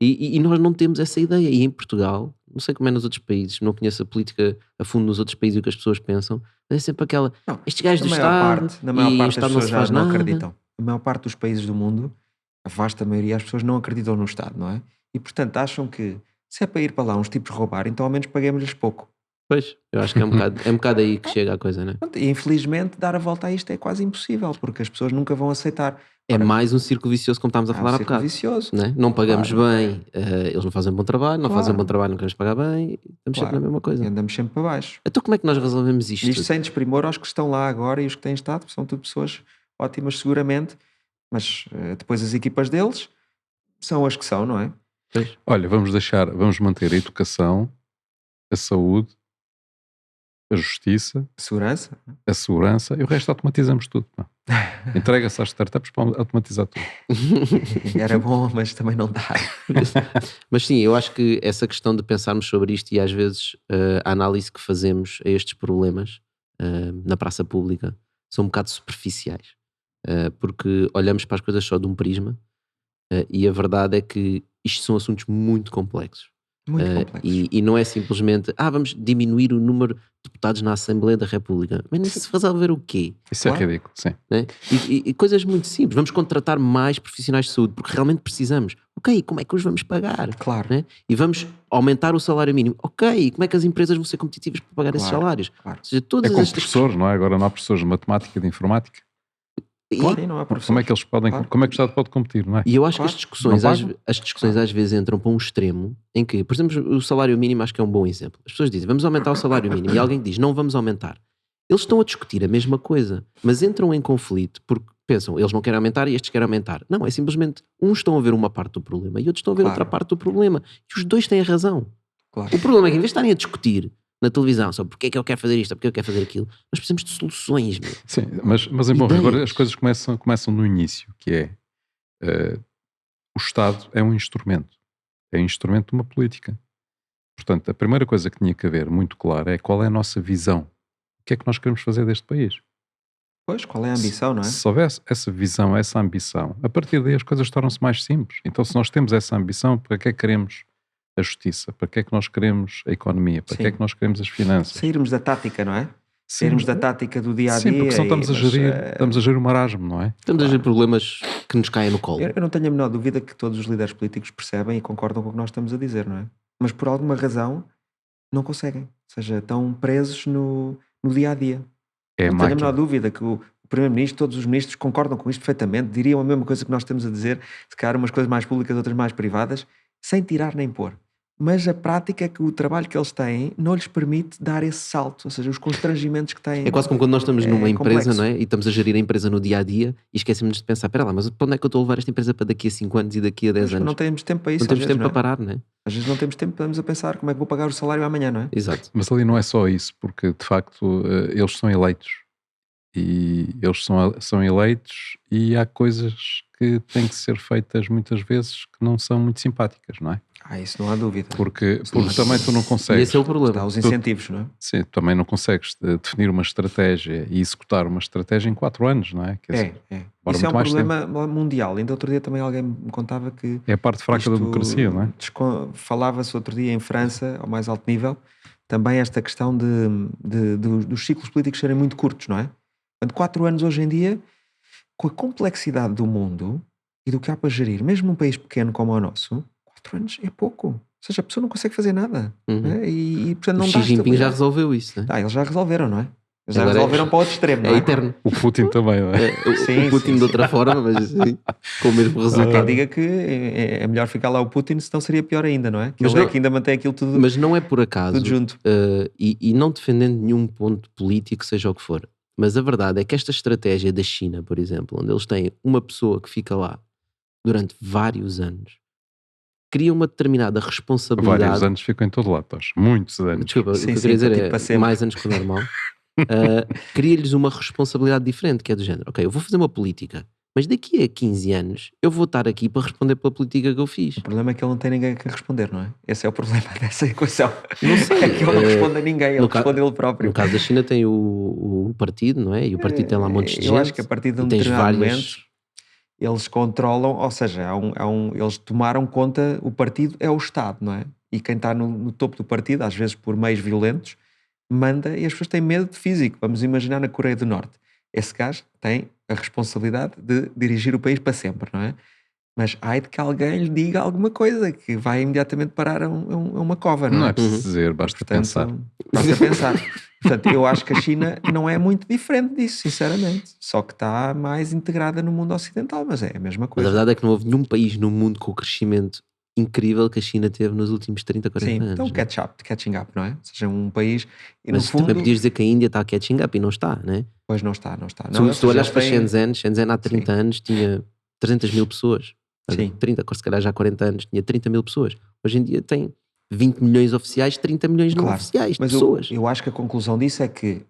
E nós não temos essa ideia. E em Portugal, não sei como é nos outros países, não conheço a política a fundo nos outros países e o que as pessoas pensam, mas é sempre aquela, Não, estes gajos do na maior Estado, parte, na maior e o parte as Estado não pessoas se faz já não nada. acreditam. A maior parte dos países do mundo, a vasta maioria, as pessoas não acreditam no Estado, não é? E portanto acham que se é para ir para lá uns tipos roubar, então ao menos paguemos-lhes pouco. Pois, eu acho que é um bocado aí que chega a coisa, né? Pronto, e infelizmente dar a volta a isto é quase impossível, porque as pessoas nunca vão aceitar. É mais um círculo vicioso como estávamos a falar há círculo bocado. vicioso. Né? Não pagamos Claro. bem, eles não fazem bom trabalho, não Claro. fazem bom trabalho, não queremos pagar bem, estamos sempre Claro. na mesma coisa. E andamos sempre para baixo. Então como é que nós resolvemos isto? Isto sem desprimor aos que estão lá agora e os que têm estado, são tudo pessoas ótimas seguramente, mas depois as equipas deles são as que são, não é? Pois. Olha, vamos manter a educação, a saúde, a justiça, Segurança. a segurança e o resto automatizamos tudo. Pá. Entrega-se às startups para automatizar tudo. Era bom, mas também não dá. Mas sim, eu acho que essa questão de pensarmos sobre isto e às vezes a análise que fazemos a estes problemas na praça pública são um bocado superficiais. Porque olhamos para as coisas só de um prisma e a verdade é que isto são assuntos muito complexos. Muito complexo. E não é simplesmente vamos diminuir o número de deputados na Assembleia da República. Mas isso resolver o quê? Isso Claro. é ridículo, sim. Né? E coisas muito simples. Vamos contratar mais profissionais de saúde porque realmente precisamos. Ok, como é que os vamos pagar? Claro. Né? E vamos aumentar o salário mínimo. Ok, como é que as empresas vão ser competitivas para pagar esses Claro, salários? claro. Ou seja, É todas como estas professores, não é? Agora não há professores de matemática e de informática. E- Sim, não há Como é que eles podem, Claro. como é que o Estado pode competir, não é? E eu acho Claro. que as Não discussões pagam. às vezes entram para um extremo em que, por exemplo, o salário mínimo acho que é um bom exemplo. As pessoas dizem, vamos aumentar o salário mínimo, e alguém diz, não vamos aumentar. Eles estão a discutir a mesma coisa, mas entram em conflito porque pensam, eles não querem aumentar e estes querem aumentar. Não, é simplesmente, uns estão a ver uma parte do problema e outros estão a ver Claro. outra parte do problema. E os dois têm a razão. Claro. O problema é que em vez de estarem a discutir na televisão sobre porque é que eu quero fazer isto ou porque eu quero fazer aquilo, nós precisamos de soluções, meu. Sim, mas em bom Ideias. rigor as coisas começam no início, que é o Estado é um instrumento de uma política. Portanto, a primeira coisa que tinha que haver muito clara é qual é a nossa visão. O que é que nós queremos fazer deste país? Pois, qual é a ambição, não é? Se houvesse essa visão, essa ambição, a partir daí as coisas tornam-se mais simples. Então, se nós temos essa ambição, para que é que queremos a justiça? Para que é que nós queremos a economia? Para que Sim. é que nós queremos as finanças? Sairmos da tática, não é? Sim, Sairmos da tática do dia a dia. sim, porque senão estamos a gerir o marasmo, não é? Estamos a ver problemas que nos caem no colo. Eu não tenho a menor dúvida que todos os líderes políticos percebem e concordam com o que nós estamos a dizer, não é? Mas por alguma razão não conseguem. Ou seja, estão presos no dia a dia. É a Não tenho a menor máquina. dúvida que o Primeiro-Ministro, todos os ministros concordam com isto perfeitamente, diriam a mesma coisa que nós temos a dizer, se calhar umas coisas mais públicas, outras mais privadas, sem tirar nem pôr. Mas a prática é que o trabalho que eles têm não lhes permite dar esse salto, ou seja, os constrangimentos que têm. É quase como quando nós estamos É numa empresa, complexo. não é? E estamos a gerir a empresa no dia a dia e esquecemos de pensar, espera lá, mas para onde é que eu estou a levar esta empresa para daqui a 5 anos e daqui a 10 Mas anos? não temos tempo para isso. Não temos às vezes, tempo não é? para parar, não é? Às vezes não temos tempo, estamos a pensar como é que vou pagar o salário amanhã, não é? Exato. Mas ali não é só isso, porque de facto eles são eleitos e eles são eleitos e há coisas que têm que ser feitas muitas vezes que não são muito simpáticas, não é? Isso não há dúvida. Porque também tu não E consegues... esse é o problema. Dá os incentivos, não é? Sim, tu também não consegues definir uma estratégia e executar uma estratégia em 4 anos, não é? Quer dizer, É. demora Isso é um muito mais problema mundial. Ainda outro dia também alguém me contava que é a parte fraca da isto democracia, não é? falava-se outro dia em França, ao mais alto nível, também esta questão dos ciclos políticos serem muito curtos, não é? Portanto, 4 anos hoje em dia, com a complexidade do mundo e do que há para gerir, mesmo num país pequeno como o nosso, 4 anos é pouco. Ou seja, a pessoa não consegue fazer nada. Não é? E portanto, O não Xi dá Jinping já estabilidade. resolveu isso, né? Eles já resolveram, não é? Eles já Agora resolveram para o outro extremo, não É é? eterno. O Putin também, não é? Sim, O Putin sim, de outra forma, mas assim, com o mesmo Quem resultado. diga que é melhor ficar lá o Putin, senão seria pior ainda, não é? Que Mas ele é não- que ainda mantém aquilo tudo, Mas não é por acaso, tudo junto. e não defendendo nenhum ponto político, seja o que for, mas a verdade é que esta estratégia da China, por exemplo, onde eles têm uma pessoa que fica lá durante vários anos, cria uma determinada responsabilidade. Vários anos ficam em todo lado, Tosh. Muitos anos. Desculpa, Sim, o que eu sim, queria dizer tipo, para é sempre. mais anos que o normal. Cria-lhes uma responsabilidade diferente, que é do género: ok, eu vou fazer uma política, mas daqui a 15 anos eu vou estar aqui para responder pela política que eu fiz. O problema é que ele não tem ninguém a quem responder, não é? Esse é o problema dessa equação. Não sei, É que ele não responde a ninguém, ele no ca- responde ele próprio. No caso da China tem o partido, não é? E o partido tem lá montes de Eu gente. acho que a partir de e um tens determinado várias... momento eles controlam, ou seja, eles tomaram conta, o partido é o Estado, não é? E quem está no topo do partido, às vezes por meios violentos, manda e as pessoas têm medo de físico. Vamos imaginar na Coreia do Norte. Esse gajo tem a responsabilidade de dirigir o país para sempre, não é? Mas ai de que alguém lhe diga alguma coisa que vai imediatamente parar a uma cova, não é? Não é preciso dizer, basta Portanto, pensar. Basta pensar. Portanto, eu acho que a China não é muito diferente disso, sinceramente. Só que está mais integrada no mundo ocidental, mas é a mesma Mas coisa. a verdade é que não houve nenhum país no mundo com o crescimento incrível que a China teve nos últimos 30, 40 Sim, anos. então não é? catching up, não é? Ou seja, um país e Mas no fundo, também podias dizer que a Índia está catching up e não está, não é? pois não está. Não, Se ou tu olhas seja, para eles têm- Shenzhen há 30 anos tinha 300 mil pessoas. Sim. 30, se calhar já há 40 anos tinha 30 mil pessoas. Hoje em dia tem 20 milhões oficiais, 30 milhões não Claro, oficiais de mas pessoas. eu acho que a conclusão disso é que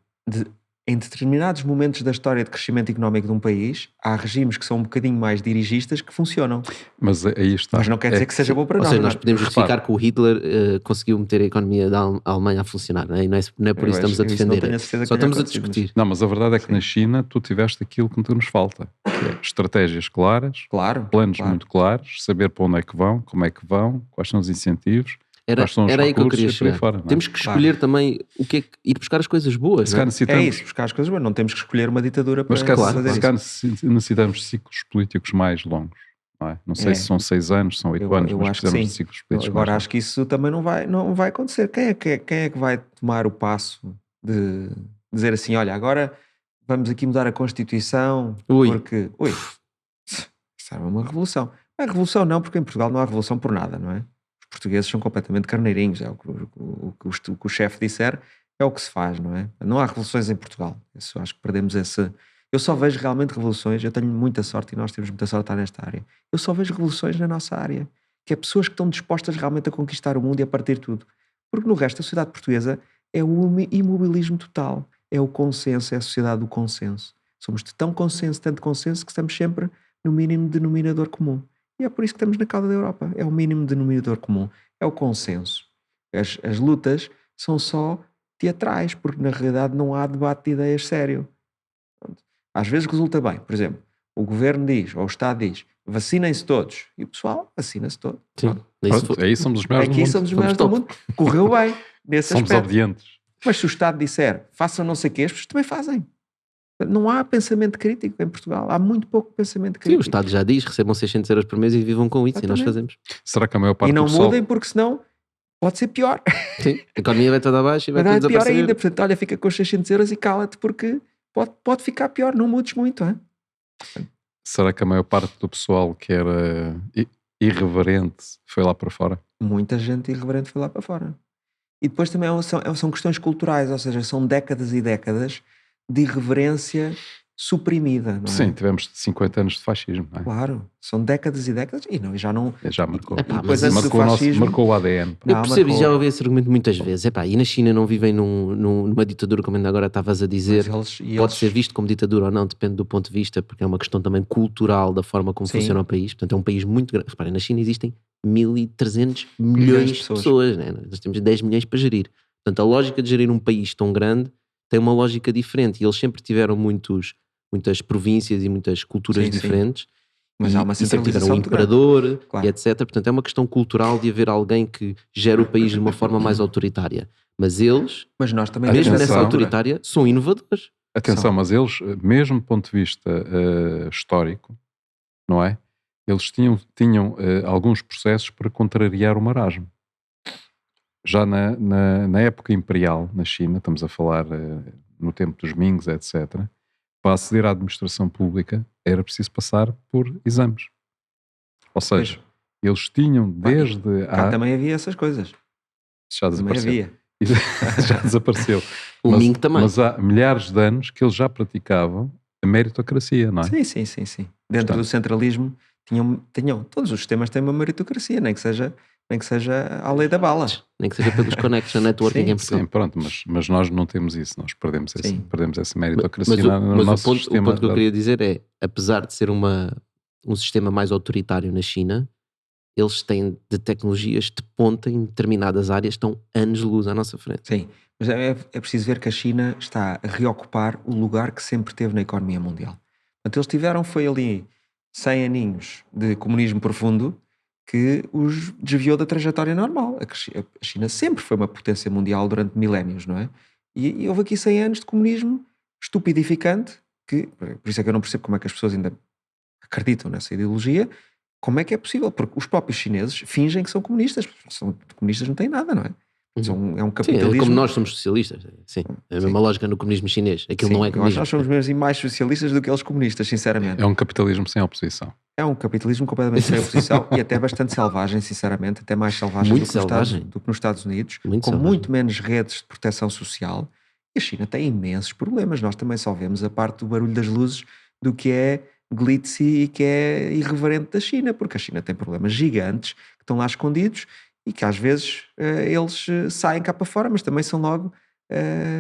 em determinados momentos da história de crescimento económico de um país, há regimes que são um bocadinho mais dirigistas que funcionam. Mas aí está. Mas não quer dizer que seja bom para Ou nós. seja, não nós é? podemos Repara. justificar que o Hitler conseguiu meter a economia da Alemanha a funcionar, não é? E não é por isso que estamos a Eu isso defender. não tenho a certeza que Só tenha estamos a acontecido, mas- discutir. Não, mas a verdade é que Sim. na China tu tiveste aquilo que nos falta. Que é estratégias claras, Claro. planos claro. muito claros, saber para onde é que vão, como é que vão, quais são os incentivos, Era quais são os aí que eu recursos queria e por aí chegar. fora. não é? Temos que escolher também o que é que ir buscar as coisas boas. Se Não calhar é? necessitamos, É isso, buscar as coisas boas. Não temos que escolher uma ditadura para mas se calhar, fazer se isso. calhar necessitamos de ciclos políticos mais longos. Não, é? Não sei É. se são 6 anos, são 8 Eu anos, mas acho que precisamos sim. de ciclos políticos Agora mais acho que isso também não vai acontecer. Quem é que vai tomar o passo de dizer assim, olha, agora vamos aqui mudar a Constituição Ui. porque... Ui, isso é uma revolução. Não é revolução não, porque em Portugal não há revolução por nada, não é? Os portugueses são completamente carneirinhos, é o que o chefe disser é o que se faz, não é? Não há revoluções em Portugal. Isso, acho que perdemos esse... Eu só vejo realmente revoluções, eu tenho muita sorte e nós temos muita sorte de estar nesta área. Eu só vejo revoluções na nossa área, que é pessoas que estão dispostas realmente a conquistar o mundo e a partir tudo. Porque no resto, a sociedade portuguesa é o imobilismo total, é o consenso, é a sociedade do consenso. Somos de tanto consenso, que estamos sempre no mínimo denominador comum. E é por isso que estamos na cauda da Europa. É o mínimo denominador comum, é o consenso. As lutas são só teatrais, porque na realidade não há debate de ideias sério. Às vezes resulta bem, por exemplo, o governo diz, ou o Estado diz, vacinem-se todos. E o pessoal vacina-se todo. Sim. Pronto. Isso Pronto, aí somos os melhores do Aqui mundo. somos os Somos melhores do top. mundo. Correu bem nesse Somos aspecto. obedientes. Mas se o Estado disser, façam não sei o quê, as pessoas também fazem. Não há pensamento crítico em Portugal. Há muito pouco pensamento Sim, crítico. o Estado já diz, recebam 600 euros por mês e vivam com isso, e nós Exatamente. fazemos. Será que a maior parte E não do pessoal... mudem, porque senão pode ser pior. Sim, a economia vai toda abaixo e vai Vai tudo dar pior desaparecer. ainda. Portanto, olha, fica com os 600 euros e cala-te, porque pode ficar pior. Não mudes muito, hein? Será que a maior parte do pessoal que era irreverente foi lá para fora? Muita gente irreverente foi lá para fora. E depois também são questões culturais, ou seja, são décadas e décadas de irreverência suprimida, não é? Sim, tivemos 50 anos de fascismo, não é? Claro, são décadas e décadas e já não... Já marcou. Epá, E depois mas antes do fascismo... Marcou o ADN. pá. Eu percebo, e marcou. já ouvi esse argumento muitas vezes. Epá, e na China não vivem numa ditadura, como ainda agora estavas a dizer. Pode ser visto como ditadura ou não, depende do ponto de vista, porque é uma questão também cultural da forma como Sim. funciona o país. Portanto, é um país muito grande. Reparem, na China existem 1.300 milhões de pessoas, né? Nós temos 10 milhões para gerir. Portanto, a lógica de gerir um país tão grande tem uma lógica diferente. E eles sempre tiveram muitas províncias e muitas culturas Sim, sim. diferentes. Mas há uma e sempre tiveram centralização um muito grande. imperador, Claro. e etc. Portanto, é uma questão cultural de haver alguém que gera o país de uma forma mais autoritária. Mas eles, Mas nós também mesmo temos nessa essa autoritária, são inovadores. Atenção, mas eles, mesmo do ponto de vista histórico, não é? Eles tinham alguns processos para contrariar o marasmo. Já na época imperial, na China, estamos a falar no tempo dos Mings, etc., para aceder à administração pública era preciso passar por exames. Ou seja, eles tinham desde... Cá também havia essas coisas. Já Também desapareceu. havia. Já desapareceu. O Ming também. Mas há milhares de anos que eles já praticavam a meritocracia, não é? Sim. Dentro do centralismo tinham todos os sistemas têm uma meritocracia, nem que seja a lei da bala. Nem que seja pelos connection networking em Portugal. Sim, pronto, mas nós não temos isso, nós perdemos essa meritocracia no Mas nosso o sistema. ponto que eu queria dizer é, apesar de ser um sistema mais autoritário na China, eles têm de tecnologias de ponta em determinadas áreas, estão anos-luz à nossa frente. Sim, mas é preciso ver que a China está a reocupar o lugar que sempre teve na economia mundial. Portanto, eles tiveram, foi ali 100 aninhos de comunismo profundo que os desviou da trajetória normal. A China sempre foi uma potência mundial durante milénios, não é? E houve aqui 100 anos de comunismo estupidificante, por isso é que eu não percebo como é que as pessoas ainda acreditam nessa ideologia. Como é que é possível? Porque os próprios chineses fingem que são comunistas. Comunistas não têm nada, não é? É um capitalismo... Sim, é como nós somos socialistas. Sim, é a mesma lógica no comunismo chinês. Aquilo não é comunismo. Nós somos mesmo mais socialistas do que eles comunistas, sinceramente. É um capitalismo sem oposição. É um capitalismo completamente sem oposição e até bastante selvagem, sinceramente, até mais selvagem Muito do que nos Estados Unidos, muito menos redes de proteção social. E a China tem imensos problemas. Nós também só vemos a parte do barulho das luzes do que é glitzy e que é irreverente da China, porque a China tem problemas gigantes que estão lá escondidos e que às vezes eles saem cá para fora, mas também são logo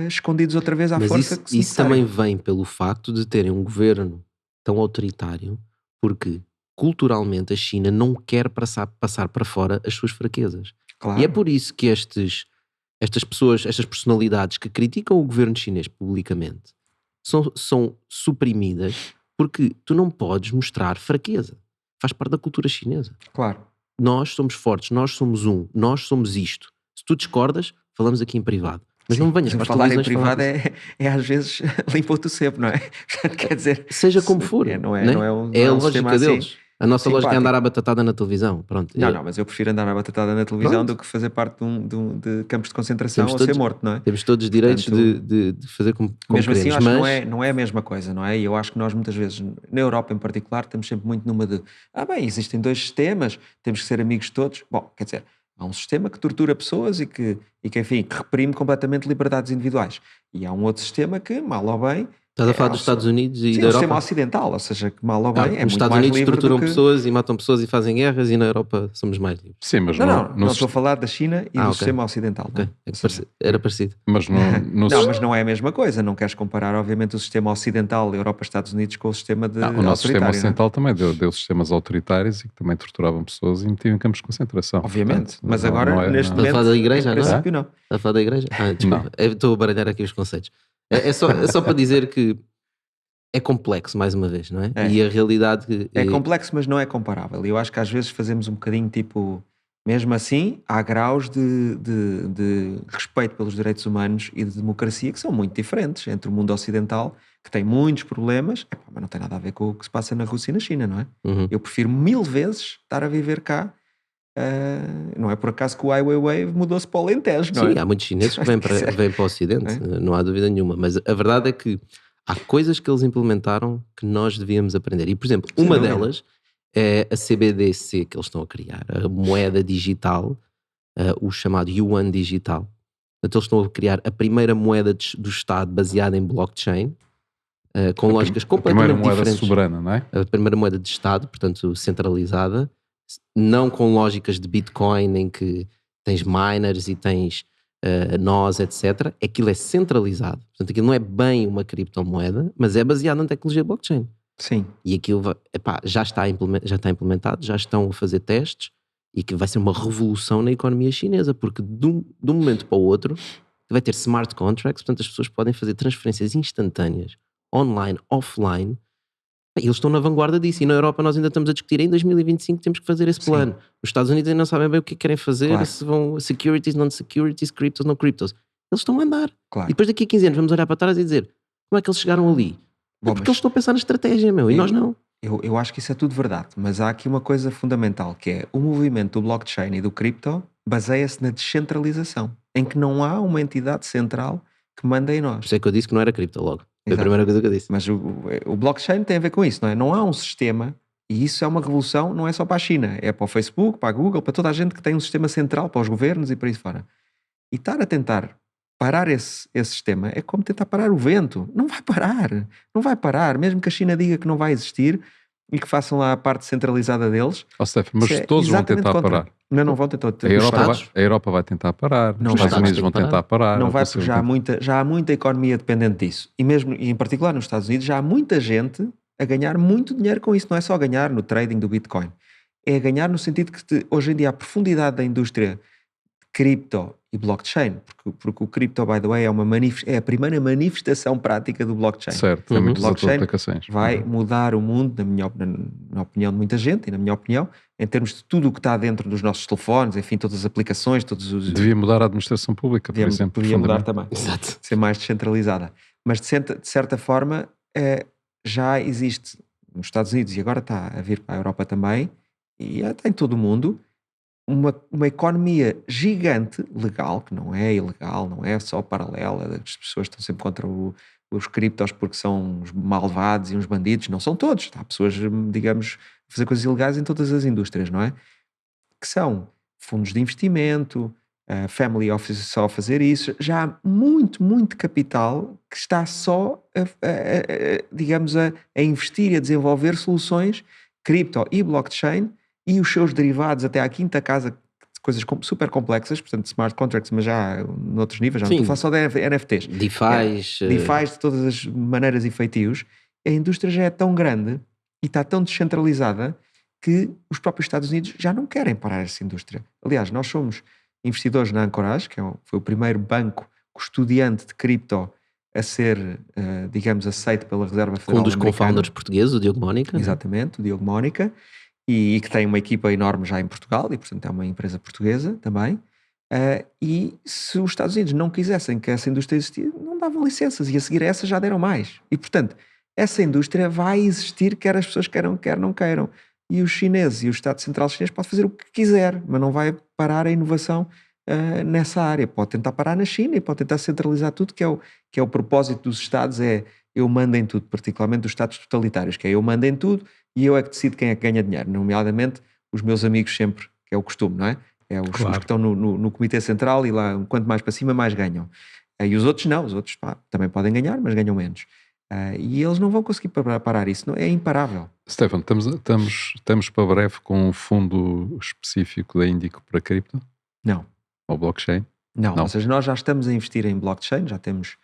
escondidos outra vez à força. Mas isso também vem pelo facto de terem um governo tão autoritário, porque culturalmente a China não quer passar para fora as suas fraquezas. Claro. E é por isso que estas pessoas, estas personalidades que criticam o governo chinês publicamente são suprimidas, porque tu não podes mostrar fraqueza. Faz parte da cultura chinesa. Claro. Nós somos fortes, nós somos nós somos isto. Se tu discordas, falamos aqui em privado. Mas não me venhas para as falar em televisões privado é às vezes limpa-te o cepo, não é? Quer dizer... Seja como for. Não é a lógica deles. Assim. A nossa lógica é andar à batatada na televisão. Pronto. Não, mas eu prefiro andar à batatada na televisão do que fazer parte de campos de concentração ou ser morto, não é? Temos todos os direitos de fazer como mesmo queremos, assim, acho mas... que não é a mesma coisa, não é? E eu acho que nós muitas vezes, na Europa em particular, estamos sempre muito numa de existem dois sistemas, temos que ser amigos de todos. Bom, quer dizer, há um sistema que tortura pessoas e que enfim, que reprime completamente liberdades individuais. E há um outro sistema que, mal ou bem... Estás a falar dos Estados Unidos e da Europa? Sim, o sistema ocidental, ou seja, que mal ou bem é muito mais livre. Os Estados Unidos torturam que... pessoas e matam pessoas e fazem guerras, e na Europa somos mais livres. Sim, mas não estou a falar da China e do sistema ocidental. Okay. Era parecido. Mas mas não é a mesma coisa. Não queres comparar, obviamente, o sistema ocidental, Europa, Estados Unidos, com o sistema de o nosso sistema ocidental também deu sistemas autoritários e que também torturavam pessoas e metiam em campos de concentração. Obviamente. Mas agora, neste momento, a falar da igreja, em princípio, não. A falar da igreja? Desculpa. Estou a baralhar aqui os conceitos. É só para dizer que é complexo, mais uma vez, não é? E a realidade... É complexo, mas não é comparável. E eu acho que às vezes fazemos um bocadinho tipo... Mesmo assim, há graus de respeito pelos direitos humanos e de democracia que são muito diferentes entre o mundo ocidental, que tem muitos problemas, mas não tem nada a ver com o que se passa na Rússia e na China, não é? Uhum. Eu prefiro 1000 vezes estar a viver cá. Não é por acaso que o Ai Weiwei mudou-se para o Alentejo, não é? Sim, há muitos chineses que vêm para o Ocidente, não há dúvida nenhuma. Mas a verdade é que há coisas que eles implementaram que nós devíamos aprender. E, por exemplo, uma delas é a CBDC que eles estão a criar, a moeda digital, o chamado Yuan digital. Portanto, eles estão a criar a primeira moeda do Estado baseada em blockchain. com lógicas A primeira completamente moeda diferentes. soberana, não é? A primeira moeda de Estado, portanto centralizada, não com lógicas de Bitcoin em que tens miners e tens nós, etc. Aquilo é centralizado. Portanto, aquilo não é bem uma criptomoeda, mas é baseado na tecnologia blockchain. Sim. E aquilo já está implementado, já estão a fazer testes e que vai ser uma revolução na economia chinesa, porque de um momento para o outro vai ter smart contracts, portanto as pessoas podem fazer transferências instantâneas, online, offline. Eles estão na vanguarda disso, e na Europa nós ainda estamos a discutir, em 2025 temos que fazer esse plano. Os Estados Unidos ainda não sabem bem o que querem fazer, Claro. se vão securities, non-securities, cryptos, não cryptos. Eles estão a andar. Claro. E depois daqui a 15 anos vamos olhar para trás e dizer, como é que eles chegaram ali? Bom, Porque mas eles estão a pensar na estratégia, meu, e nós não. eu acho que isso é tudo verdade, mas há aqui uma coisa fundamental, que é o movimento do blockchain e do cripto baseia-se na descentralização, em que não há uma entidade central que manda em Por nós. isso é que eu disse que não era cripto logo. Foi a Exato. primeira coisa que eu disse. Mas o blockchain tem a ver com isso, não é? Não há um sistema, e isso é uma revolução, não é só para a China, é para o Facebook, para a Google, para toda a gente que tem um sistema central, para os governos e por aí fora. E estar a tentar parar esse sistema é como tentar parar o vento. Não vai parar. Não vai parar. Mesmo que a China diga que não vai existir e que façam lá a parte centralizada deles. Stefan, mas isso é todos vão exatamente tentar contra. parar. Não vão tentar. A Europa vai tentar parar, Não os vai. Estados Unidos vão tentar parar. Não a vai, Rússia porque vai já há muita economia dependente disso. E mesmo, e em particular nos Estados Unidos, já há muita gente a ganhar muito dinheiro com isso. Não é só ganhar no trading do Bitcoin. É ganhar no sentido que hoje em dia a profundidade da indústria cripto e blockchain, porque o cripto, by the way, é a primeira manifestação prática do blockchain. Certo, tem muitas outras Blockchain aplicações. vai mudar o mundo, na opinião de muita gente e na minha opinião, em termos de tudo o que está dentro dos nossos telefones, enfim, todas as aplicações, todos os... Devia mudar a administração pública, por exemplo. Podia mudar profundamente. também. Exato. Ser mais descentralizada. Mas de certa forma já existe nos Estados Unidos e agora está a vir para a Europa também e está em todo o mundo uma economia gigante, legal, que não é ilegal, não é só paralela, as pessoas estão sempre contra os criptos porque são uns malvados e uns bandidos, não são todos, há pessoas, digamos, a fazer coisas ilegais em todas as indústrias, não é? Que são fundos de investimento, family office só a fazer isso, já há muito capital que está só digamos a investir e a desenvolver soluções cripto e blockchain e os seus derivados até à quinta casa, coisas super complexas, portanto smart contracts, mas já noutros níveis, já não estou a falar só de NFTs. DeFi de todas as maneiras e feitios. A indústria já é tão grande e está tão descentralizada que os próprios Estados Unidos já não querem parar essa indústria. Aliás, nós somos investidores na Anchorage, que foi o primeiro banco custodiante de cripto a ser, digamos, aceito pela Reserva Federal Um dos Americana. co-founders portugueses, o Diogo Mónica. Exatamente, o Diogo Mónica, e que tem uma equipa enorme já em Portugal, e portanto é uma empresa portuguesa também. E se os Estados Unidos não quisessem que essa indústria existisse, não davam licenças, e a seguir essa já deram mais. E portanto, essa indústria vai existir quer as pessoas queiram, quer não queiram. E os chineses e o Estado Central Chinês pode fazer o que quiser, mas não vai parar a inovação nessa área. Pode tentar parar na China e pode tentar centralizar tudo, que é o propósito dos Estados, eu mando em tudo, particularmente dos Estados totalitários, que é eu mando em tudo e eu é que decido quem é que ganha dinheiro, nomeadamente os meus amigos sempre, que é o costume, não é? Os que estão no Comitê Central e lá, quanto mais para cima, mais ganham. E os outros não, os outros também podem ganhar, mas ganham menos. E eles não vão conseguir parar isso, não, é imparável. Stefan, estamos para breve com um fundo específico da Índico para cripto? Não. Ou blockchain? Não, ou seja, nós já estamos a investir em blockchain, já temos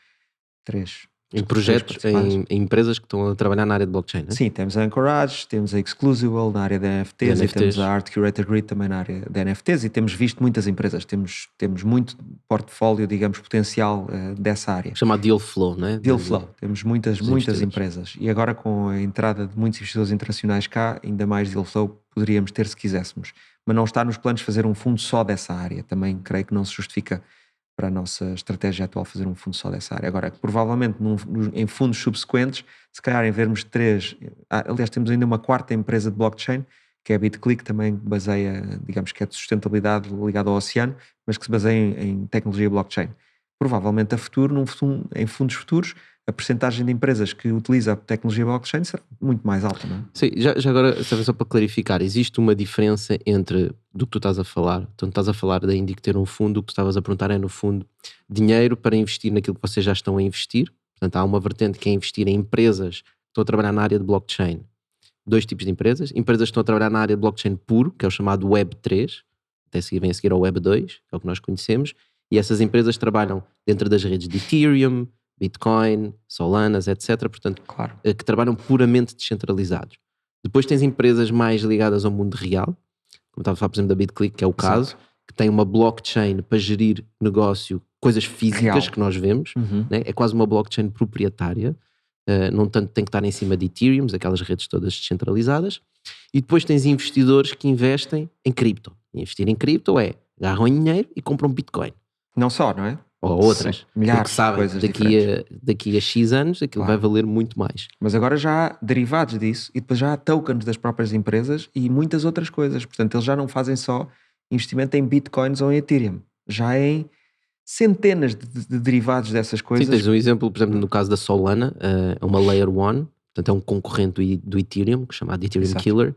três Em projetos, em empresas que estão a trabalhar na área de blockchain, né? Sim, temos a Anchorage, temos a Exclusible na área de NFTs, e temos a Art Curator Grid também na área de NFTs, e temos visto muitas empresas, temos muito portfólio, digamos, potencial dessa área. Chamado Deal Flow, né? Deal Flow, temos muitas empresas, e agora com a entrada de muitos investidores internacionais cá, ainda mais Deal Flow poderíamos ter se quiséssemos, mas não está nos planos fazer um fundo só dessa área, também creio que não se justifica para a nossa estratégia atual fazer um fundo só dessa área. Agora, provavelmente em fundos subsequentes, se calhar em vermos 3, aliás temos ainda uma quarta empresa de blockchain, que é a BitClick, também baseia, digamos que é de sustentabilidade ligada ao oceano, mas que se baseia em tecnologia blockchain. Provavelmente a futuro, em fundos futuros, a percentagem de empresas que utiliza a tecnologia blockchain será muito mais alta, não é? Sim, já agora, só para clarificar, existe uma diferença entre do que tu estás a falar, então estás a falar da Índico ter um fundo, o que tu estavas a perguntar é no fundo dinheiro para investir naquilo que vocês já estão a investir, Portanto, há uma vertente que é investir em empresas que estão a trabalhar na área de blockchain. 2 tipos de empresas. Empresas que estão a trabalhar na área de blockchain puro, que é o chamado Web 3, vem a seguir ao Web 2, que é o que nós conhecemos, e essas empresas trabalham dentro das redes de Ethereum, Bitcoin, Solanas, etc. Portanto, Claro. que trabalham puramente descentralizados. Depois tens empresas mais ligadas ao mundo real, como estava a falar, por exemplo, da BitClick, que é o caso, que tem uma blockchain para gerir negócio, coisas físicas Real. que nós vemos, Uhum. né? É quase uma blockchain proprietária, não tanto tem que estar em cima de Ethereum, aquelas redes todas descentralizadas. E depois tens investidores que investem em cripto. Investir em cripto é agarram em dinheiro e compram Bitcoin. Não só, não é? Ou outras. Milhares Porque de sabem coisas que daqui a X anos aquilo Claro. vai valer muito mais. Mas agora já há derivados disso e depois já há tokens das próprias empresas e muitas outras coisas. Portanto, eles já não fazem só investimento em bitcoins ou em Ethereum. Já em centenas de derivados dessas Sim, coisas. tens um exemplo, por exemplo, no caso da Solana, é uma Layer 1, portanto é um concorrente do Ethereum, que é chamado Ethereum Exato. Killer,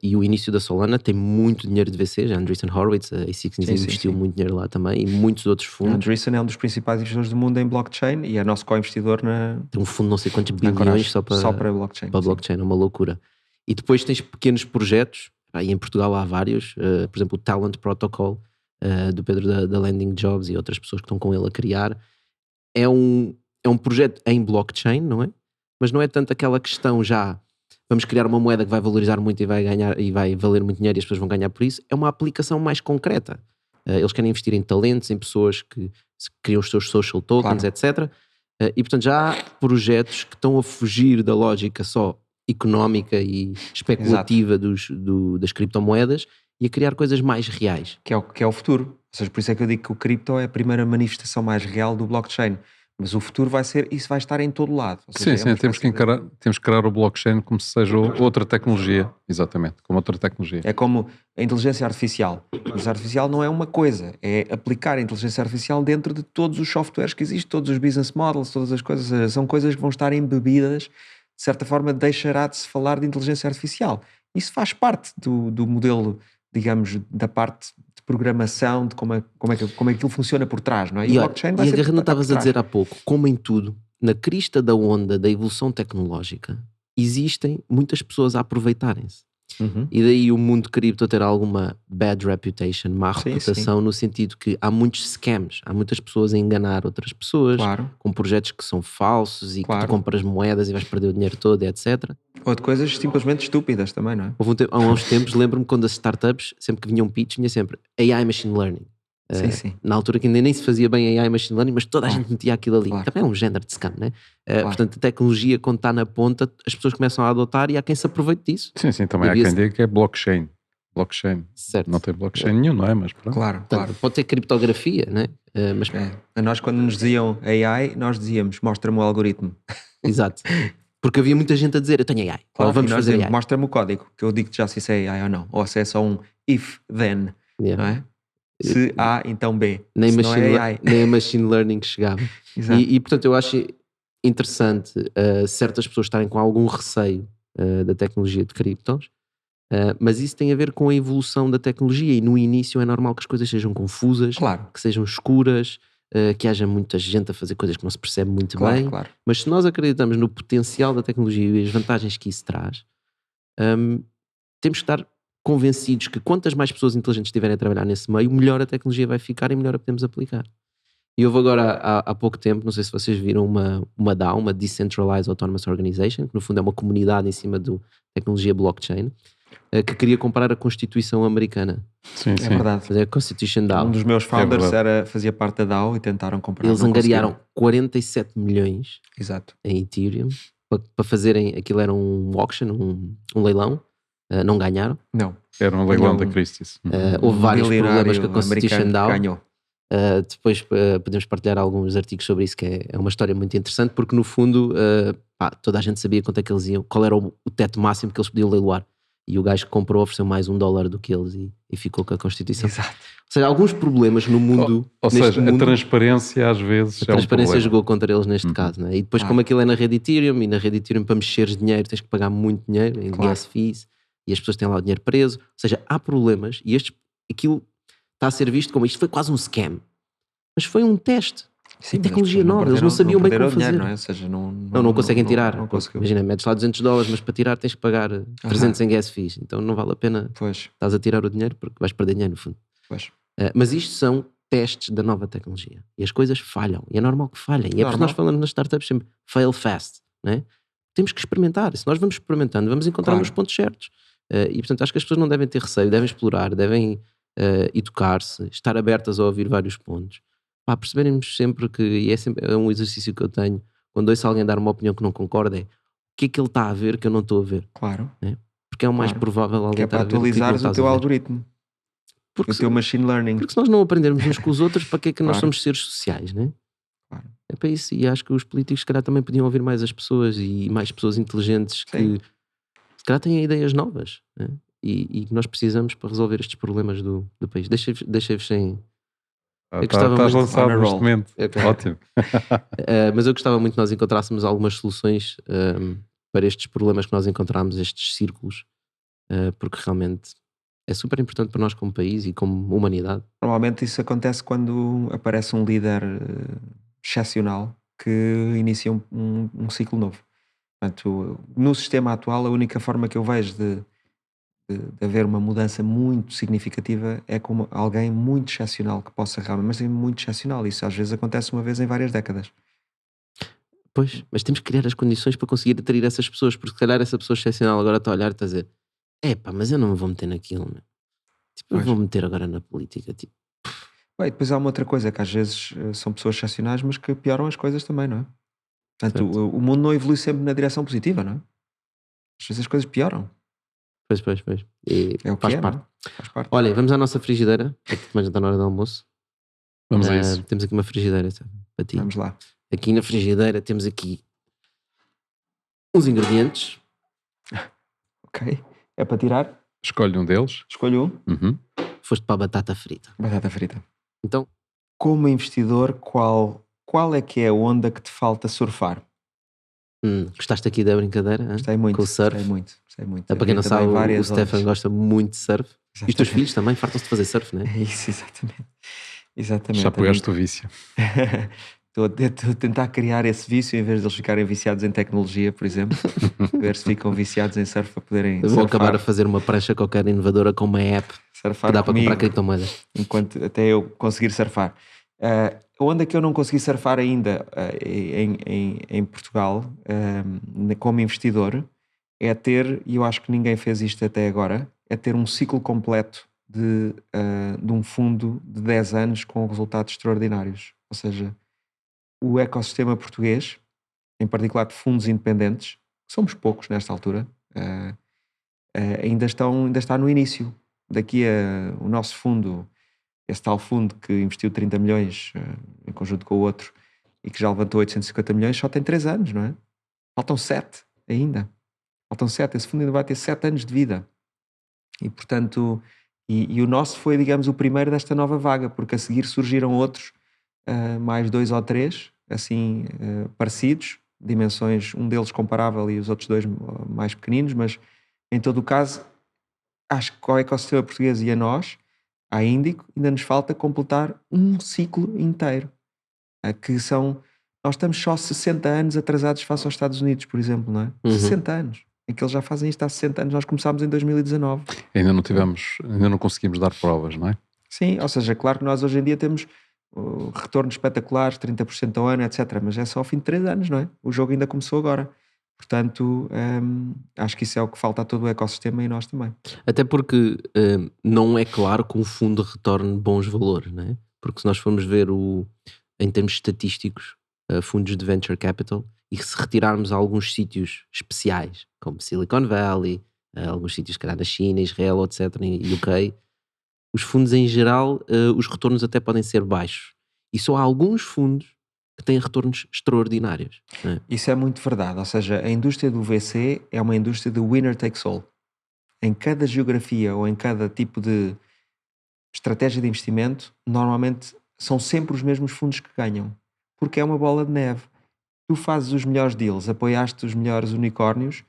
e o início da Solana tem muito dinheiro de VC, já Andreessen Horowitz, a A16 investiu sim. muito dinheiro lá também, e muitos outros O fundos. Andreessen é um dos principais investidores do mundo em blockchain e é nosso co-investidor na Tem um fundo de não sei quantos na bilhões Coragem, só para blockchain. para a sim. blockchain, é uma loucura. E depois tens pequenos projetos, e em Portugal há vários, por exemplo o Talent Protocol, do Pedro da Landing Jobs e outras pessoas que estão com ele a criar. É um projeto em blockchain, não é? Mas não é tanto aquela questão já, vamos criar uma moeda que vai valorizar muito e vai ganhar e vai valer muito dinheiro e as pessoas vão ganhar por isso. É uma aplicação mais concreta. Eles querem investir em talentos, em pessoas que criam os seus social tokens, Claro. etc. E portanto já há projetos que estão a fugir da lógica só económica e especulativa das criptomoedas e a criar coisas mais reais. Que é o futuro. Ou seja, por isso é que eu digo que o cripto é a primeira manifestação mais real do blockchain. Mas o futuro vai ser, isso vai estar em todo lado. Ou seja, Sim, é uma temos que espécie de- temos que criar o blockchain como se seja outra tecnologia, exatamente, como outra tecnologia. É como a inteligência artificial. A inteligência artificial não é uma coisa, é aplicar a inteligência artificial dentro de todos os softwares que existem, todos os business models, todas as coisas. Ou seja, são coisas que vão estar embebidas, de certa forma deixará de se falar de inteligência artificial. Isso faz parte do modelo, digamos, da parte de programação, de como é que aquilo funciona por trás, não é? E, o blockchain vai ser agarrando, vai estar estavas por a trás. dizer há pouco, como em tudo, na crista da onda da evolução tecnológica, existem muitas pessoas a aproveitarem-se. Uhum. E daí o mundo cripto ter alguma bad reputation, má Sim, reputação, no sentido que há muitos scams, há muitas pessoas a enganar outras pessoas, Claro. com projetos que são falsos e que Claro. tu compras moedas e vais perder o dinheiro todo, etc. Ou de coisas simplesmente estúpidas também, não é? Há uns tempos, lembro-me quando as startups, sempre que vinham pitch, vinha sempre AI Machine Learning. Sim, sim. Na altura que ainda nem se fazia bem AI Machine Learning, mas toda a gente metia aquilo ali. Claro. Também é um género de scam, né? Claro. Portanto, a tecnologia, quando está na ponta, as pessoas começam a adotar e há quem se aproveite disso. Sim, também há Devia quem ser- diga que é blockchain. Certo. Não tem blockchain nenhum, não é? Mas pronto. Claro, Portanto, claro. pode ter criptografia, né? Mas É. A nós, quando nos diziam AI, nós dizíamos, mostra-me o algoritmo. exato. Porque havia muita gente a dizer, eu tenho AI. Claro, Ou vamos e nós fazer dizemos, AI. mostra-me o código, que eu digo-te já se isso é AI ou não. Ou se é só um if, then, Yeah. não é? Se A, então B. Nem, se não machine é AI. nem a machine learning chegava. Exato. E, portanto, eu acho interessante certas pessoas estarem com algum receio da tecnologia de criptos, mas isso tem a ver com a evolução da tecnologia e no início é normal que as coisas sejam confusas, Claro, que sejam escuras, que haja muita gente a fazer coisas que não se percebe muito claro, bem, claro. mas se nós acreditamos no potencial da tecnologia e as vantagens que isso traz, temos que estar convencidos que quantas mais pessoas inteligentes estiverem a trabalhar nesse meio, melhor a tecnologia vai ficar e melhor a podemos aplicar. E houve agora, há pouco tempo, não sei se vocês viram, uma DAO, uma Decentralized Autonomous Organization, que no fundo é uma comunidade em cima da tecnologia blockchain, que queria comprar a Constituição americana. Sim, É sim. verdade. Fazer a Constitution DAO. Um dos meus founders verdade. fazia parte da DAO e tentaram comprar. Eles não angariaram conseguiram. 47 milhões Exato. em Ethereum para fazerem, aquilo era um auction, um leilão, não ganharam. Não. Era um leilão Tinha da Christie's. Houve vários bilionário problemas com a Constitution americano que DAO. ganhou. Depois podemos partilhar alguns artigos sobre isso, que é uma história muito interessante, porque no fundo toda a gente sabia quanto é que eles iam, qual era o teto máximo que eles podiam leiloar. E o gajo que comprou ofereceu mais $1 do que eles e ficou com a Constituição. Exato. Ou seja, alguns problemas no mundo. Ou neste seja, mundo, a transparência às vezes a é um transparência problema. jogou contra eles neste caso, né? E depois, Claro. como aquilo é na rede Ethereum, e na rede Ethereum para mexeres dinheiro tens que pagar muito dinheiro em Claro. gas fees, e as pessoas têm lá o dinheiro preso. Ou seja, há problemas, e aquilo está a ser visto como isto foi quase um scam. Mas foi um teste. Sim, mas as tecnologia pessoas nova, eles não sabiam bem perderam como dinheiro, fazer. não é? Ou seja, Não conseguem tirar. Não conseguiu. Imagina, metes lá $200, mas para tirar tens que pagar 300 em gas fees. Então não vale a pena Pois, estás a tirar o dinheiro porque vais perder dinheiro no fundo. pois. Mas isto são testes da nova tecnologia. E as coisas falham. E é normal que falhem. E é porque Normal. nós falamos nas startups sempre fail fast. Né? Temos que experimentar. Se nós vamos experimentando, vamos encontrar Claro. os pontos certos. E portanto acho que as pessoas não devem ter receio, devem explorar, devem educar-se, estar abertas a ouvir vários pontos. Pá, percebermos sempre que, e é um exercício que eu tenho, quando ouço alguém dar uma opinião que não concorda, é o que é que ele está a ver que eu não estou a ver. Claro. Porque é o mais Claro. provável alguém Que é estar para a ver o que é que não atualizares o estás teu a ver. algoritmo, Porque o teu machine learning. Porque se nós não aprendermos uns com os outros, para que é que nós Claro. somos seres sociais, né? Claro. É para isso. E acho que os políticos, se calhar, também podiam ouvir mais as pessoas e mais pessoas inteligentes que, Sim. se calhar, têm ideias novas, né? E que nós precisamos para resolver estes problemas do país. Deixei-vos sem. Eu gostava Estás muito- lançado On a neste roll. momento. Ok. Ótimo. Mas eu gostava muito que nós encontrássemos algumas soluções para estes problemas que nós encontramos, estes círculos, porque realmente é super importante para nós como país e como humanidade. Normalmente isso acontece quando aparece um líder excepcional que inicia um ciclo novo. Portanto, no sistema atual, a única forma que eu vejo de haver uma mudança muito significativa é com alguém muito excepcional que possa realmente, mas é muito excepcional. Isso às vezes acontece uma vez em várias décadas. Pois, mas temos que criar as condições para conseguir atrair essas pessoas, porque se calhar essa pessoa excepcional agora está a olhar e está a dizer: epá, mas eu não me vou meter naquilo, meu. Tipo, eu Pois. vou meter agora na política. Tipo, Bem, depois há uma outra coisa, que às vezes são pessoas excepcionais, mas que pioram as coisas também, não é? Portanto, Certo. o mundo não evolui sempre na direção positiva, não é? Às vezes as coisas pioram. pois. E É o que faz é, parte. não é? Faz parte. Olha, vamos à nossa frigideira, porque também já está na hora do almoço. Vamos a isso. Temos aqui uma frigideira, sabe, para ti. Vamos lá. Aqui na frigideira temos aqui uns ingredientes. Ok. É para tirar? Escolhe um deles. Escolho um. Uhum. Foste para a batata frita. Batata frita. Então, Como investidor, qual é que é a onda que te falta surfar? gostaste aqui da brincadeira? Hã? Gostei muito. Com o surf. Gostei muito. Para quem não Eu vi também sabe, o várias Stefan ondas. gosta muito de surf. E os teus Exatamente. filhos também fartam-se de fazer surf, não é? É isso, exatamente. Exatamente. Já apoiaste o vício. Estou a tentar criar esse vício em vez de eles ficarem viciados em tecnologia, por exemplo. Ver se ficam viciados em surf para poderem Eu vou acabar a surfar, fazer uma prancha qualquer inovadora com uma app que surfar dá para comigo, comprar criptomoedas. enquanto até eu conseguir surfar. A onda que eu não consegui surfar ainda em Portugal, como investidor, é ter, e eu acho que ninguém fez isto até agora, é ter um ciclo completo de um fundo de 10 anos com resultados extraordinários. Ou seja, o ecossistema português, em particular de fundos independentes, somos poucos nesta altura, ainda está no início. Daqui a o nosso fundo, esse tal fundo que investiu 30 milhões em conjunto com o outro e que já levantou 850 milhões, só tem 3 anos, não é? Faltam 7 ainda. Faltam 7. Esse fundo ainda vai ter 7 anos de vida. E, portanto, e o nosso foi, digamos, o primeiro desta nova vaga, porque a seguir surgiram outros, mais 2 ou 3, assim, parecidos, dimensões, um deles comparável e os outros 2 mais pequeninos, mas em todo o caso, acho que ao ecossistema português e a nós, à Índico, ainda nos falta completar um ciclo inteiro, que são, nós estamos só 60 anos atrasados face aos Estados Unidos, por exemplo, não é? 60 anos. É que eles já fazem isto há 60 anos, nós começámos em 2019. Ainda não conseguimos dar provas, não é? Sim, ou seja, claro que nós hoje em dia temos retornos espetaculares, 30% ao ano, etc. Mas é só ao fim de 3 anos, não é? O jogo ainda começou agora. Portanto, acho que isso é o que falta a todo o ecossistema e nós também. Até porque não é claro que um fundo retorne bons valores, não é? Porque se nós formos ver em termos estatísticos, fundos de venture capital, e se retirarmos alguns sítios especiais, como Silicon Valley, alguns sítios, calhar, na China, Israel, etc., e UK, os fundos em geral, os retornos até podem ser baixos. E só há alguns fundos que têm retornos extraordinários. Não é? Isso é muito verdade. Ou seja, a indústria do VC é uma indústria de winner takes all. Em cada geografia ou em cada tipo de estratégia de investimento, normalmente são sempre os mesmos fundos que ganham. Porque é uma bola de neve. Tu fazes os melhores deals, apoiaste os melhores unicórnios,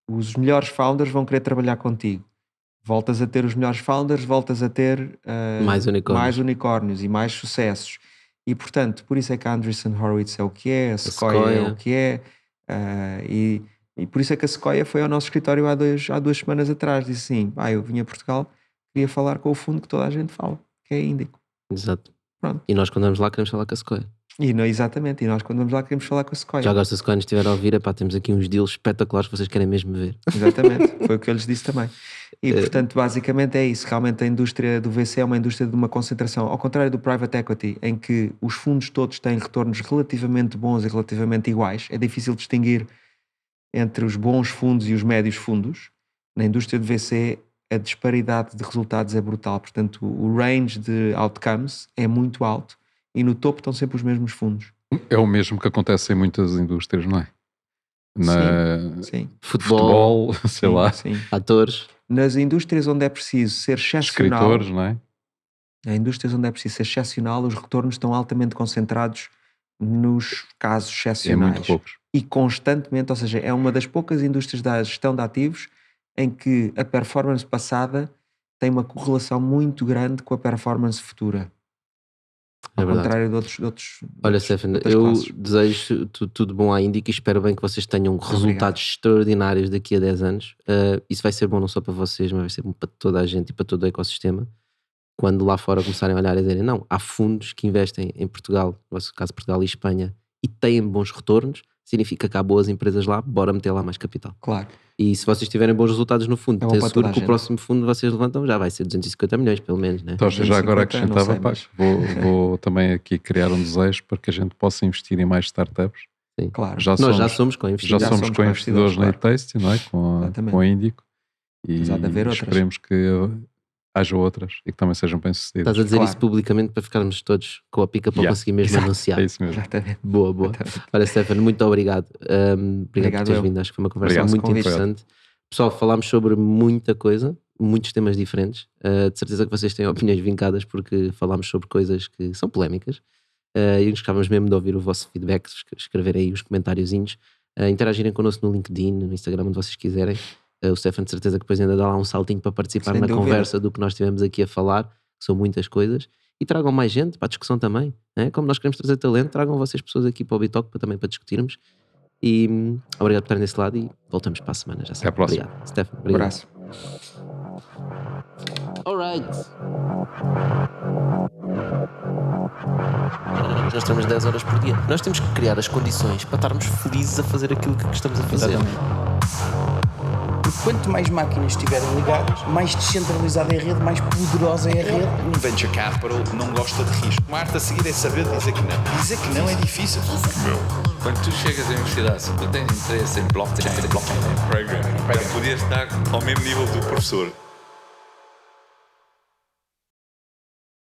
os melhores founders vão querer trabalhar contigo. Voltas a ter os melhores founders, voltas a ter Mais unicórnios. mais unicórnios e mais sucessos. E portanto, por isso é que a Andreessen Horowitz é o que é, a Sequoia é o que é, e por isso é que a Sequoia foi ao nosso escritório há 2 semanas atrás. Disse assim: eu vim a Portugal, queria falar com o fundo que toda a gente fala, que é Índico. Exato. Pronto. E nós quando vamos lá queremos falar com a Sequoia. Exatamente, e nós quando vamos lá queremos falar com a Sequoia. Já agora se a Sequoia nos estiver a ouvir, temos aqui uns deals espetaculares que vocês querem mesmo ver. Exatamente, foi o que eu lhes disse também. E portanto, basicamente é isso. Realmente a indústria do VC é uma indústria de uma concentração, ao contrário do private equity, em que os fundos todos têm retornos relativamente bons e relativamente iguais. É difícil distinguir entre os bons fundos e os médios fundos. Na indústria do VC, a disparidade de resultados é brutal. Portanto, o range de outcomes é muito alto e no topo estão sempre os mesmos fundos. É o mesmo que acontece em muitas indústrias, não é? Sim. Futebol, sei lá. Sim. Atores. Nas indústrias onde é preciso ser excepcional, Escritores, não é? Em indústrias onde é preciso ser excepcional, os retornos estão altamente concentrados nos casos É excepcionais. muito poucos. E constantemente, ou seja, é uma das poucas indústrias da gestão de ativos em que a performance passada tem uma correlação muito grande com a performance futura. É Ao verdade. contrário de outros Olha, Stefan, outras eu classes. desejo tudo bom à Índica e espero bem que vocês tenham resultados extraordinários daqui a 10 anos. Isso vai ser bom não só para vocês, mas vai ser bom para toda a gente e para todo o ecossistema. Quando lá fora começarem a olhar e dizerem: não, há fundos que investem em Portugal, no nosso caso Portugal e Espanha, e têm bons retornos, significa que há boas empresas lá, bora meter lá mais capital. Claro. E se vocês tiverem bons resultados no fundo, É bom tenho para seguro toda a que o gente. próximo fundo vocês levantam já vai ser 250 milhões, pelo menos, né? Então, já agora 250, não acrescentava, sei, vou também aqui criar um desejo para que a gente possa investir em mais startups. Claro. Nós já somos co-investidores. Já somos co-investidores na e-Taste, não é? Exatamente. Com a Índico. E Mas há de haver outras. esperemos que haja outras e que também sejam bem-sucedidas. Estás a dizer Claro. isso publicamente para ficarmos todos com a pica para conseguir mesmo anunciar. É isso mesmo. Exatamente. Boa. Olha, Stefano, muito obrigado. Obrigado por Obrigado teres eu. vindo. Acho que foi uma conversa Obrigado. muito Convite. interessante. Pessoal, falámos sobre muita coisa, muitos temas diferentes. De certeza que vocês têm opiniões vincadas porque falámos sobre coisas que são polémicas. E gostávamos mesmo de ouvir o vosso feedback, escreverem aí os comentáriozinhos, interagirem connosco no LinkedIn, no Instagram, onde vocês quiserem. O Stefano, de certeza que depois ainda dá lá um saltinho para participar Sem na dúvida. conversa do que nós estivemos aqui a falar, que são muitas coisas. E tragam mais gente para a discussão também. Né? Como nós queremos trazer talento, tragam vocês pessoas aqui para o Bitalk também para discutirmos. E obrigado por estarem desse lado e voltamos para a semana. Já Até à próxima. Obrigado. Stefano, Um obrigado. abraço. Alright. Nós temos 10 horas por dia. Nós temos que criar as condições para estarmos felizes a fazer aquilo que estamos a fazer. Exatamente. Porque quanto mais máquinas estiverem ligadas, mais descentralizada é a rede, mais poderosa é a rede. Um venture capital não gosta de risco. Uma arte a seguir é saber dizer que não. Dizer que não é difícil. Quando tu chegas à universidade, se tu tens interesse em blockchain, programming, para poder estar ao mesmo nível do professor,